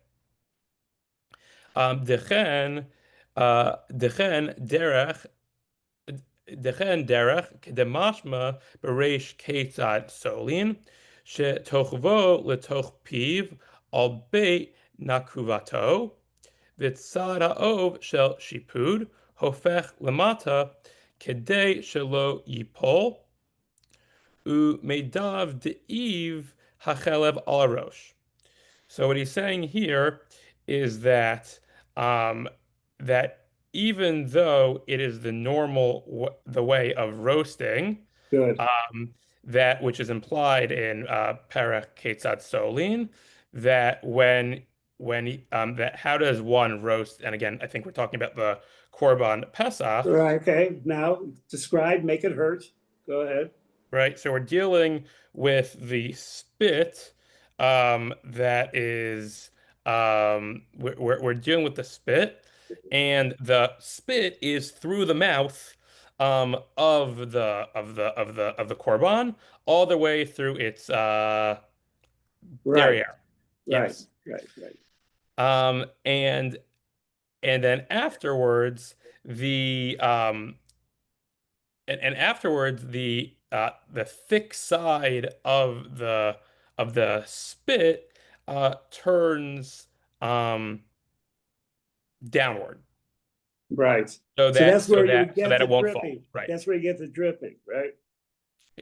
Dechen derech k'demashma b'reish ketzad solin shetochvo letoch piv al beit nakuvato v'tzad ha'ov shel shipud hofech lemata kedei shelo yipol u'meidav de'iv hachelev al rosh. So what he's saying here is that that even though it is the normal the way of roasting, that which is implied in Perek Ketzad Solin, that when that how does one roast? And again, I think we're talking about the Korban Pesach. Right. Okay. Now describe. Make it hurt. Go ahead. Right. So we're dealing with the spit. That is, we're dealing with the spit, and the spit is through the mouth of the korban, all the way through its derriere. Yes. Right. And then afterwards the and afterwards the thick side of the spit turns downward. Right. So that's where you get so that the it won't dripping. fall. Right. That's where you get the dripping, right?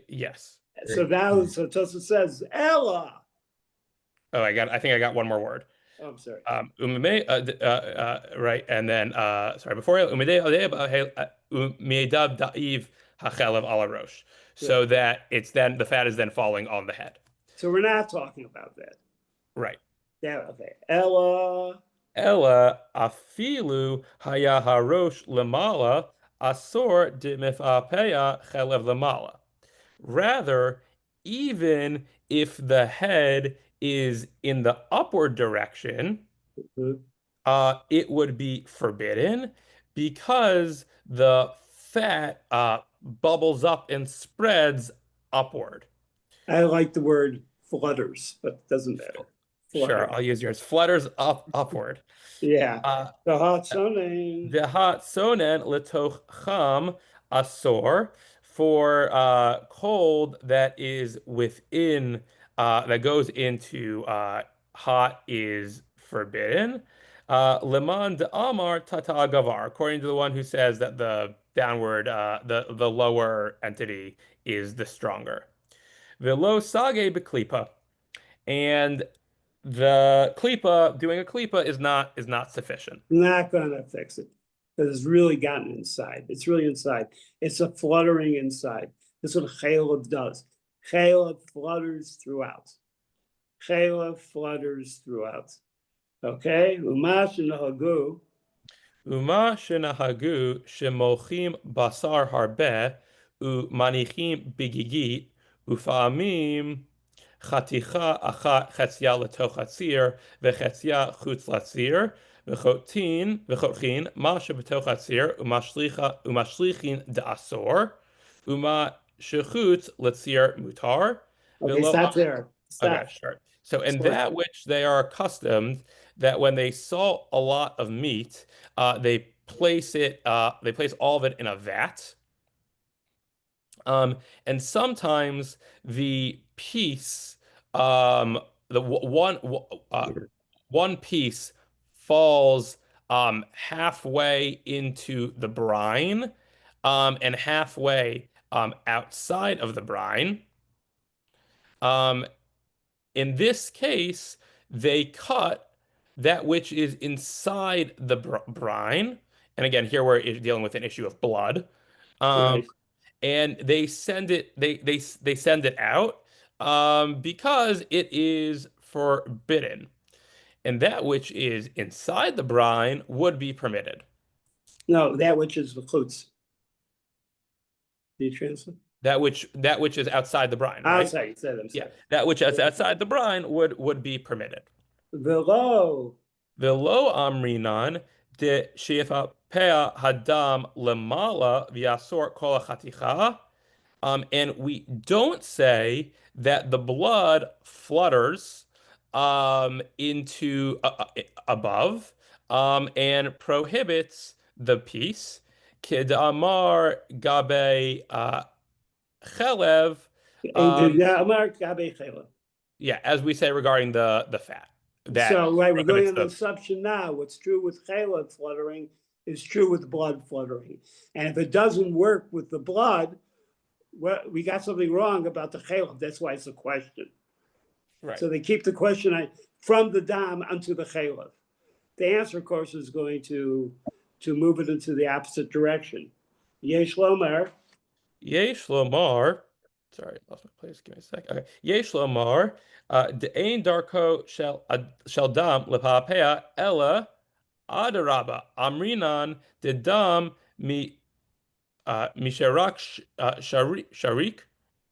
Yes. So now, so Tosfos says Ella. Oh, I think I got one more word. Oh, I'm sorry. Right, and then sorry, before umedav da'iv hachelav ala rosh, so that it's then the fat is then falling on the head. So we're not talking about that. Right. Yeah. Okay. Ella. Ella afilu haya harosh lemala asor dimifapeya chelev lemala. Rather, even if the head is in the upward direction, it would be forbidden because the fat bubbles up and spreads upward. I like the word flutters, but it doesn't matter. Sure, I'll use yours. Flutters upward. Yeah. The hot sonen. The hot sonen letoch cham asor, for cold that is within that goes into hot is forbidden. Leman de Amar tata gavar, according to the one who says that the downward the lower entity is the stronger. Velo sage beklipa, and the klipa, doing a klipa is not sufficient. Not gonna fix it because it's really gotten inside. It's really inside. It's a fluttering inside. This is what chaylev does. Chaylev flutters throughout. Chaylev flutters throughout. Okay. Uma shenahagu. Uma shenahagu shemochim basar harbe umanichim bigigit ufa'amim חתיכה אחת חציה לתוך הציר וחציה חוץ לציר וחותכין מה שבתוך הציר ומשליכין דאסור ומה שחוץ לציר מותר. Okay, stop there. Stop. Okay, sure. So in that which they are accustomed, that when they salt a lot of meat, they place all of it in a vat. And sometimes the piece, the one piece falls halfway into the brine, and halfway outside of the brine. In this case, they cut that which is inside the brine, and again, here we're dealing with an issue of blood. Right. And they send it out because it is forbidden, and that which is inside the brine would be permitted. No, that which is the chutz. Do you translate? That which is outside the brine, right? Outside, you said. I'm sorry. Yeah, that which is outside the brine would be permitted. Velo amrinan de shefa pea hadam lemala v'asor kol hachaticha. And we don't say that the blood flutters into above and prohibits the piece. Kidamar gabe chelev. Yeah, as we say regarding the fat. So right, we're going on the assumption now. What's true with chelev fluttering is true with blood fluttering, and if it doesn't work with the blood, well, we got something wrong about the chelev. That's why it's a question. Right. So they keep the question from the dam onto the chelev. The answer, of course, is going to move it into the opposite direction. Yesh lomar. Sorry, I lost my place. Give me a sec. Okay. Yesh lomar. De'ein darko shel dam lepapea ella adaraba amrinan de dam misharak sharik.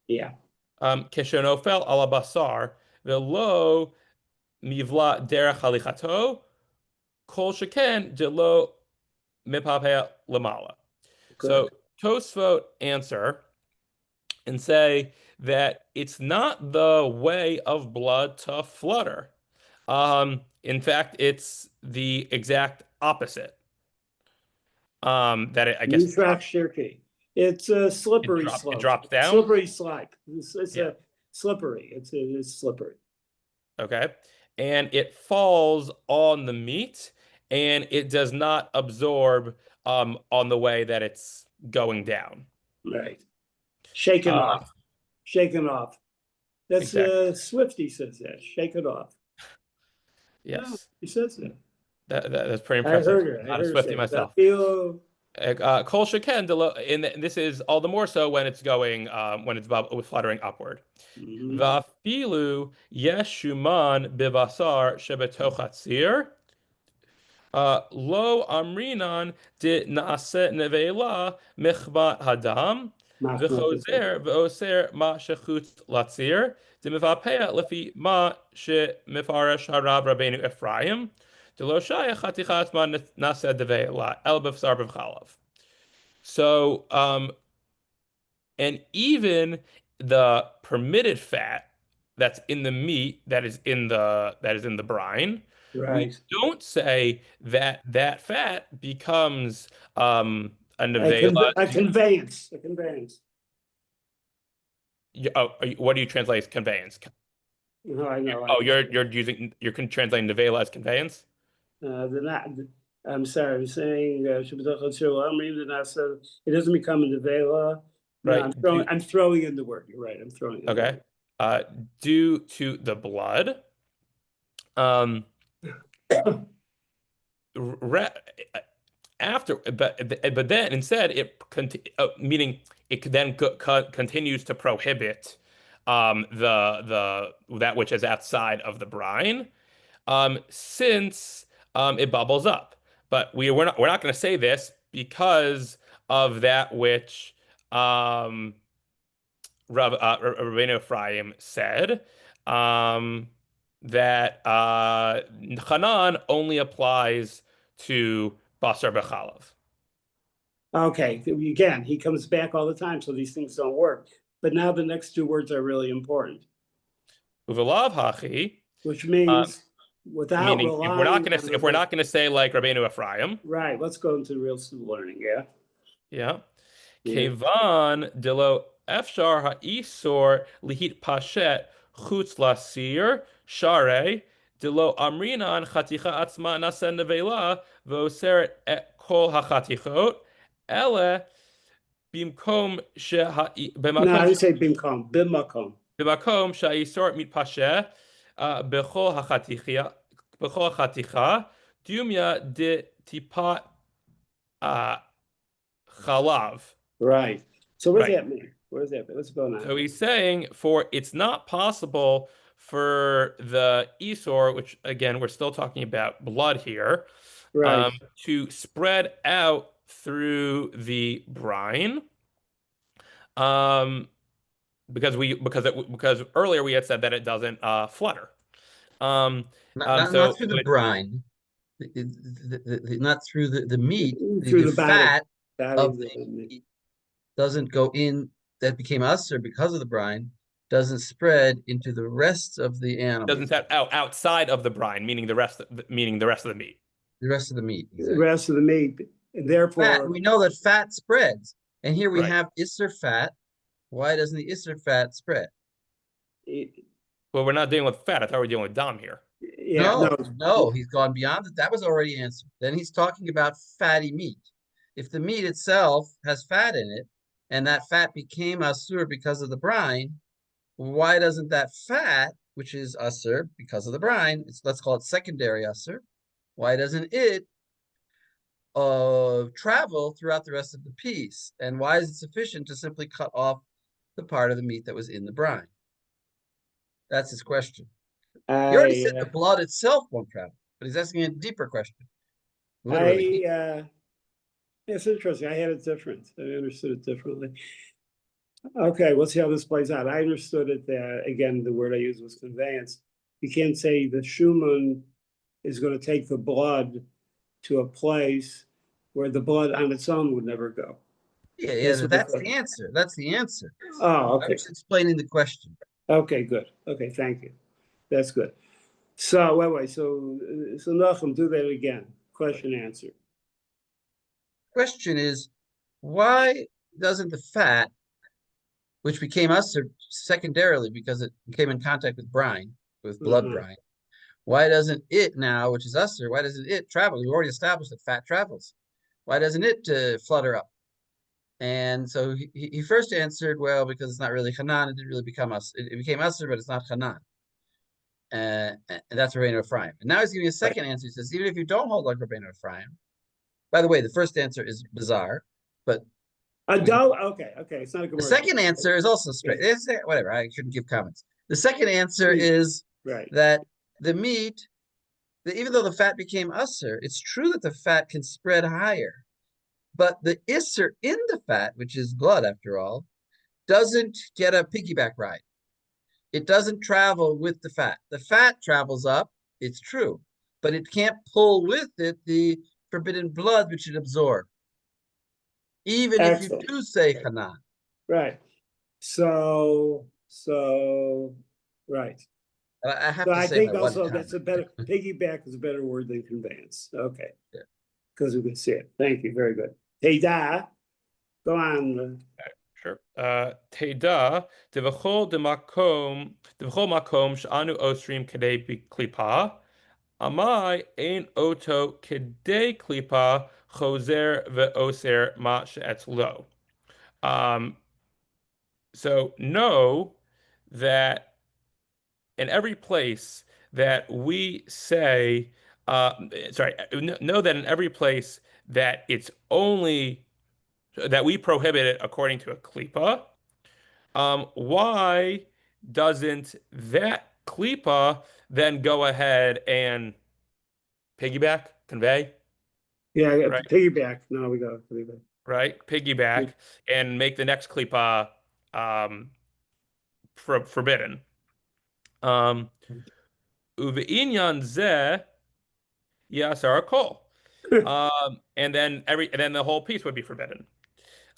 Yeah. Keshenofel ala basar velo mivla derech halichato kol sheken delo mipapea lamala. So Tosfot answer and say that it's not the way of blood to flutter. In fact, it's the exact opposite. That I guess it's a slippery slope. It drops down. Slippery slide. It's a slippery. It's slippery. Okay, and it falls on the meat, and it does not absorb on the way that it's going down. Right. Shaken off. shaken off. That's Exactly. Swifty says that. Shake it off. No, Yes. he says that. That's pretty I impressive. heard her. I Not a heard her Swiftie say myself. Vafilu. Kol sheken and this is all the more so when it's going when it's fluttering upward. Mhm. Vafilu yeshuman bivasar shebetoch hatzir. Lo amrinan de naase nevela michvat hadam v'chozer v'oser ma shechut latzir de mivapea lefi ma shemifarash harav Rabbeinu Ephraim de lo shayach hatichat ma naase nevela el b'vsar b'vchalav. So, and even the permitted fat that's in the meat that is in the brine, we Right. don't say that that fat becomes a A nevela. conveyance. A conveyance. What do you translate as conveyance? No, I know. Oh, you're translating nevela as conveyance? They're not. I'm sorry. I'm saying it doesn't become a nevela. No, Right. I'm throwing in the word. You're right. I'm throwing in Okay. Due to the blood, after, but then instead meaning it then continues to prohibit the that which is outside of the brine, since it bubbles up. But we're not going to say this because of that which Rabbeinu Ephraim said, that Hanan only applies to Basar B'chalav. Okay. Again, he comes back all the time, so these things don't work. But now the next two words are really important. Uvelav hachi, which means without meaning relying if we're not going to say like Rabbeinu Ephraim. Right. Let's go into real student learning. Yeah. Yeah. Kevan delo efshar ha'isor lihit pashet chutz lasir share delo amrinan chaticha atzma nasen nevela v'oseret et kol hachatichot ele bimkom No, I say bimkom. b'makom sha'isor mitpashet b'chol hachaticha dumya de tipat chalav. Right. So what does that mean? What does that mean? Let's go now. So he's saying it's not possible for the Isor, which again, we're still talking about blood here, right, to spread out through the brine. Because earlier we had said that it doesn't flutter. Not through the brine. Not through the meat. Through the fat of the meat doesn't go in. That became usher because of the brine. Doesn't spread into the rest of the animal. Doesn't set out outside of the brine, meaning the rest of the meat. The rest of the meat. Exactly. The rest of the meat. And therefore, fat, we know that fat spreads. And here we have Isser fat. Why doesn't the Isser fat spread? Well, we're not dealing with fat. I thought we were dealing with dam here. Yeah, no, he's gone beyond it. That was already answered. Then he's talking about fatty meat. If the meat itself has fat in it, and that fat became asur because of the brine, why doesn't that fat, which is asur because of the brine, let's call it secondary asur, why doesn't it travel throughout the rest of the piece? And why is it sufficient to simply cut off the part of the meat that was in the brine? That's his question. He already said the blood itself won't travel, but he's asking a deeper question. Literally. It's interesting. I had it different. I understood it differently. Okay, we'll see how this plays out. I understood it that, again, the word I used was conveyance. You can't say the Schumann is going to take the blood to a place where the blood on its own would never go. Yeah, that's the answer. That's the answer. Oh, okay. I'm just explaining the question. Okay, good. Okay, thank you. That's good. So, wait. So Nachum, do that again. Question, answer. Question is, why doesn't the fat, which became usher secondarily because it came in contact with brine, with blood brine, why doesn't it now, which is usher, why doesn't it travel? We've already established that fat travels. Why doesn't it flutter up? And so he first answered, well, because it's not really Hanan, it didn't really become us. It became Usr, but it's not Hanan. And that's Rabbeinu Ephraim. And now he's giving a second answer. He says, even if you don't hold like Rabbeinu Ephraim, by the way, the first answer is bizarre, but okay, it's not a the Gemara. second answer is also straight. It's, whatever, I shouldn't give comments. The second answer is that the meat, even though the fat became Usr, it's true that the fat can spread higher. But the Isser in the fat, which is blood after all, doesn't get a piggyback ride. It doesn't travel with the fat. The fat travels up, it's true, but it can't pull with it the forbidden blood which it absorbed. Even if you do say Hanan. Right. So right. I have so to I say think my also one that's a better piggyback is a better word than conveyance. Okay. Yeah. Because we can see it. Thank you. Very good. Teda, go on. Sure. Teda, devachol makom sh'anu osrim kedei klipa. Amai ein oto kedei klipa choser ve'oser ma she'etz lo. So know that in every place that we say, know that in every place that it's only that we prohibit it according to a klipa. Why doesn't that klipa then go ahead and piggyback, convey? Yeah, right? piggyback. No, we got piggyback. Right, piggyback and make the next klipa forbidden. Uve'inyan zeh yasar kol. And then the whole piece would be forbidden.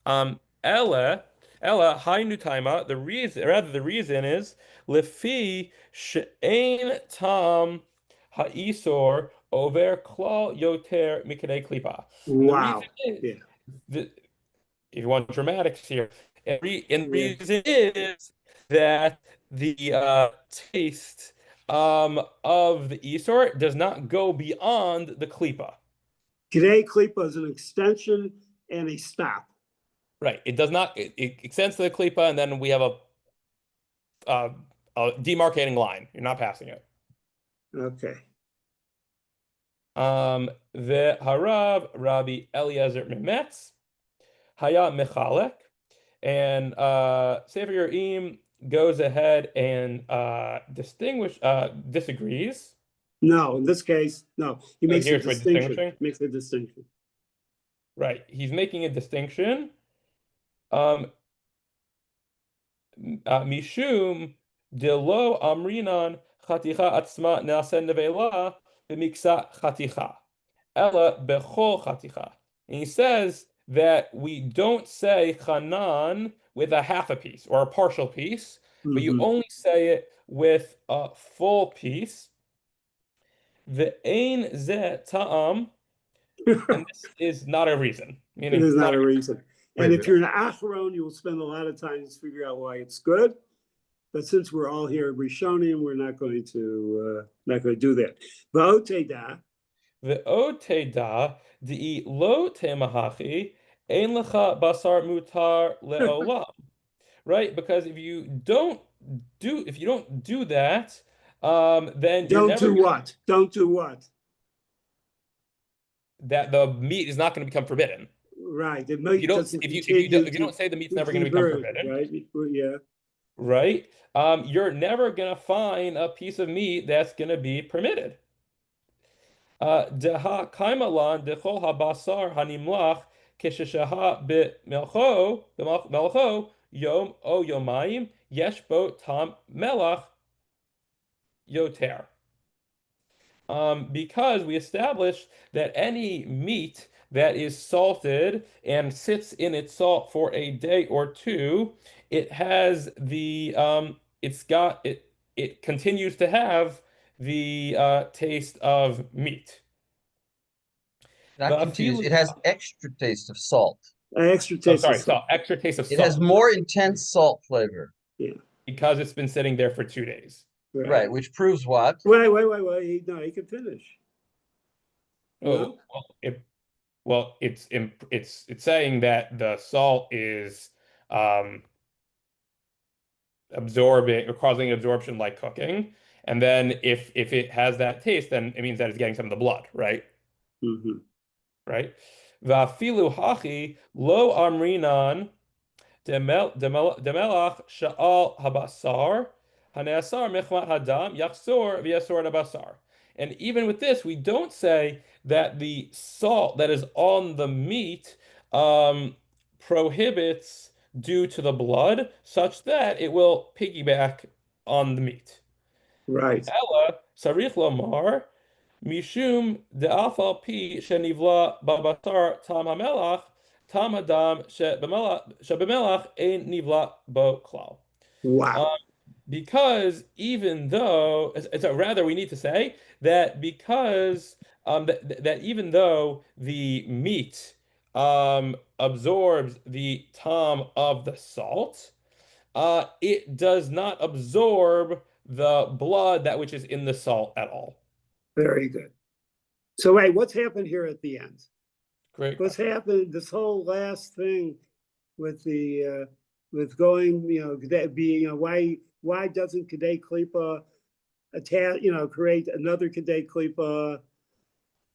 Ella hainu taima. The reason is lefi she'ein tam ha'isor over klal yoter miknei klipa. Wow. If you want dramatics here, and the reason is that the taste of the isor does not go beyond the klipa. Today, klipa is an extension and a stop. Right. It does not. It extends to the klipa, and then we have a demarcating line. You're not passing it. Okay. The Harav Rabbi Eliezer Memetz Haya Mechalek, and Sefer Yerim goes ahead and disagrees. No, in this case, no. He makes a distinction. Makes a distinction. Right. He's making a distinction. Mishum de lo amrinan chaticha atzma nasen nevela b'miksa chaticha ela bechol chaticha. And he says that we don't say chanan with a half a piece or a partial piece, but you only say it with a full piece. The ein ze ta'am, and this is not a reason. It is not a reason. And if you're an Acharon, you will spend a lot of time to figure out why it's good. But since we're all here Rishonim, we're not going to do that. V'oteda. V'oteda di lo temahachi ein lecha basar mutar leolam. Right? Because if you don't do that, then don't do what? Don't do what? That the meat is not going to become forbidden. Right. If you don't say the meat's never going to become forbidden. Right. Yeah. Right. You're never going to find a piece of meat that's going to be permitted. Deha kaimalan dechol habasar hanimlach kesheshaha b'melcho yom o yomayim yesh bo tam melach yoter. Because we established that any meat that is salted and sits in its salt for a day or two, it has the it continues to have the taste of meat. Not confused. It has extra taste of salt. Extra taste. Extra taste of salt. It has more intense salt flavor. Yeah. Because it's been sitting there for 2 days. Right, which proves what? Wait. No, he can finish. Oh, Well, it's saying that the salt is absorbing or causing absorption like cooking. And then if it has that taste, then it means that it's getting some of the blood, right? Mhm. Right? Vafilu hachi lo amrinan demelach sha'al habasar haneasar mechmat hadam yachsor v'yasor habasar. And even with this, we don't say that the salt that is on the meat prohibits due to the blood, such that it will piggyback on the meat. Right. Ella sarich lomar mishum de'afal pi shenivla babasar tam hamelach tam hadam shebemelach ein nivla bo klal. Wow. Because even though, so rather we need to say that because that even though the meat absorbs the tom of the salt, it does not absorb the blood that which is in the salt at all. Very good. So wait, what's happened here at the end? Great What's question. happened? This whole last thing with the with going, that be, why doesn't Kedei Klipa attach, create another Kedei Klipa?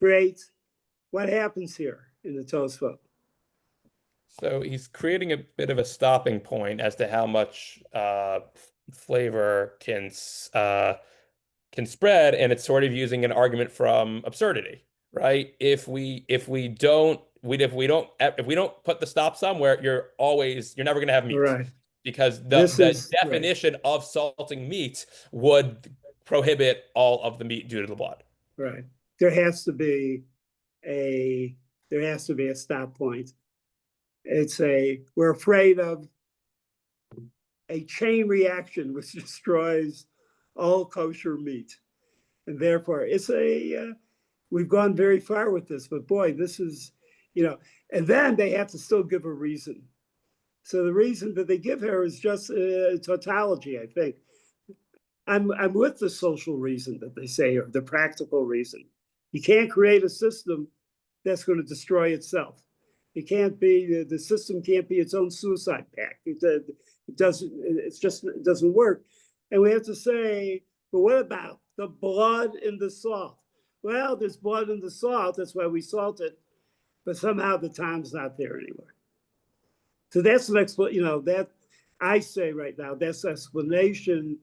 Great. What happens here in the Tosfot? So he's creating a bit of a stopping point as to how much flavor can spread, and it's sort of using an argument from absurdity, right? If we don't put the stop somewhere, you're never going to have meat, Right. because This the is right. definition of salting meat would prohibit all of the meat due to the blood. Right. There has to be a stop point. We're afraid of a chain reaction which destroys all kosher meat. And therefore we've gone very far with this, but boy, this is, and then they have to still give a reason. So the reason that they give her is just tautology, I think. I'm with the social reason that they say, or the practical reason. You can't create a system that's going to destroy itself. It can't be, the system can't be its own suicide pact. It doesn't work. And we have to say, but what about the blood in the salt? Well, there's blood in the salt, that's why we salt it, but somehow the time's not there anymore. So that's an explanation, that I say right now, that's explanation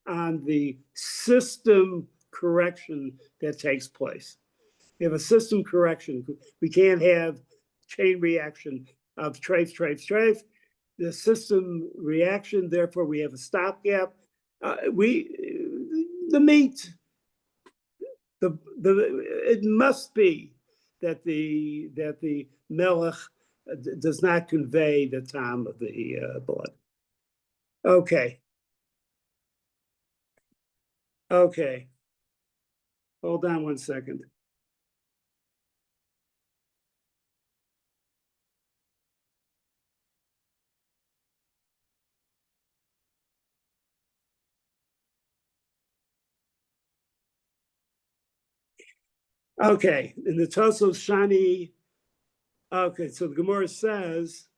on the system correction that takes place. We have a system correction. We can't have chain reaction of trafe. The system reaction, therefore we have a stopgap. The meat, it must be that the melech does not convey the time of the blood. Okay. Hold on one second. Okay, in the Tosfos Shani, okay, so the Gemara says,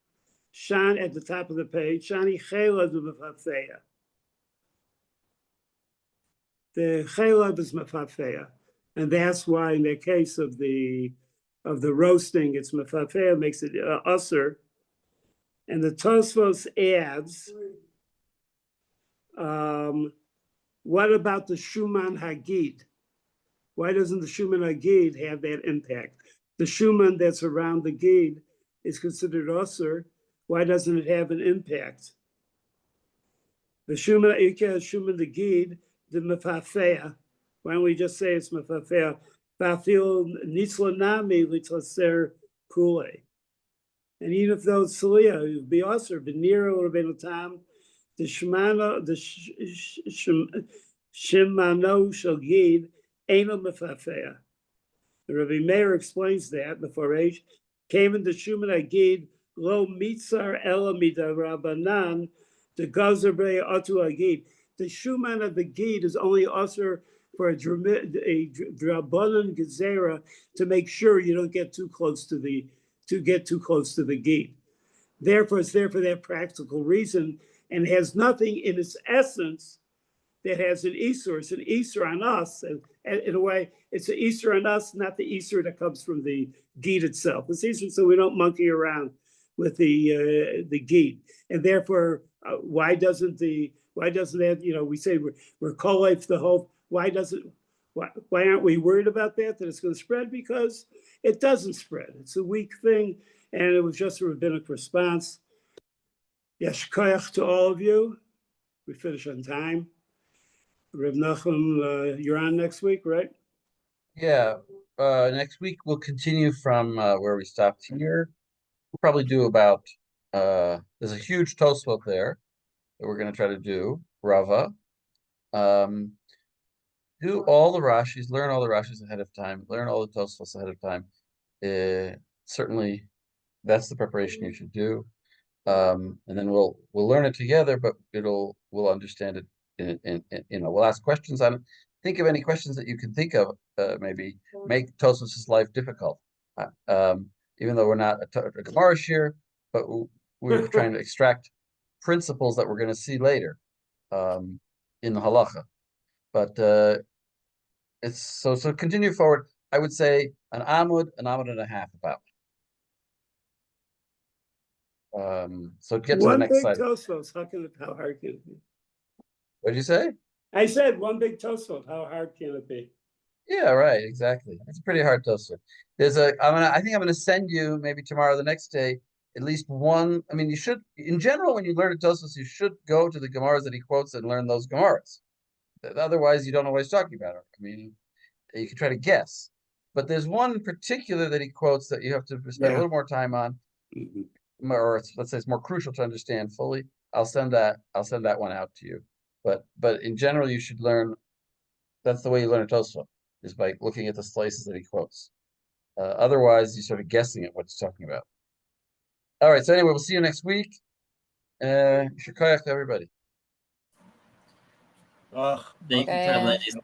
Shan at the top of the page, Shani Chela de Mefafeya. The Chela is Mefafeya. And that's why in the case of the roasting, it's Mefafeya, makes it usser. And the Tosfos adds, what about the Shuman Hagid? Why doesn't the Shuman Hagid have that impact? The Shuman that's around the Gid is considered usser. Why doesn't it have an impact? The Shuman the Gid, the Mefafeya. Why don't we just say it's Mefafeya? Bafil Nitzlanami Litlaser Kule. And even if those Salia would be usser, Venira would have been a time, the Shimano Shogid. Eno Mefafeya. The Rabbi Meir explains that before H came in the Shuman Agid lo mitzar elamida Rabbanan the Gazer Bre Atu Agid. The Shuman of the Gid is only usher for a drabanan gezerah to make sure you don't get too close to the gate. Therefore, it's there for that practical reason and has nothing in its essence that has an Easter. It's an Easter on us. And in a way, it's an Easter on us, not the Easter that comes from the Git itself. It's Easter so we don't monkey around with the Git. And therefore, why doesn't that, we say we're co-life the whole, why aren't we worried about that it's going to spread? Because it doesn't spread. It's a weak thing. And it was just a rabbinic response. Yesh koyach to all of you. We finish on time. Reb Nachum, you're on next week, right? Yeah. Next week we'll continue from where we stopped here. We'll probably do about there's a huge Tosfot there that we're going to try to do, Rava. Do all the Rashis, learn all the Rashis ahead of time, learn all the Tosfots ahead of time. Certainly that's the preparation you should do. And then we'll learn it together, but we'll understand it we'll ask questions on it. Think of any questions that you can think of, maybe make Tosfos' life difficult. Even though we're not a Gemara here, but we're trying to extract principles that we're going to see later in the halacha. But it's so continue forward. I would say an amud and a half about. So get to the next slide. One big Tosfos. How hard can it be? What did you say? I said one big Tosfos. How hard can it be? Yeah, right. Exactly. It's a pretty hard Tosfot. I think I'm gonna send you maybe tomorrow, or the next day, at least one. I mean, you should, in general, when you learn a Tosfos, you should go to the Gemaras that he quotes and learn those Gemaras. Otherwise, you don't know what he's talking about. I mean, you can try to guess, but there's one in particular that he quotes that you have to spend a little more time on, or let's say it's more crucial to understand fully. I'll send that one out to you. But in general, you should learn. That's the way you learn a Tosfot, is by looking at the slices that he quotes. Otherwise, you're sort of guessing at what he's talking about. All right. So anyway, we'll see you next week. Shukayach to everybody. Thank you, Okay. ladies.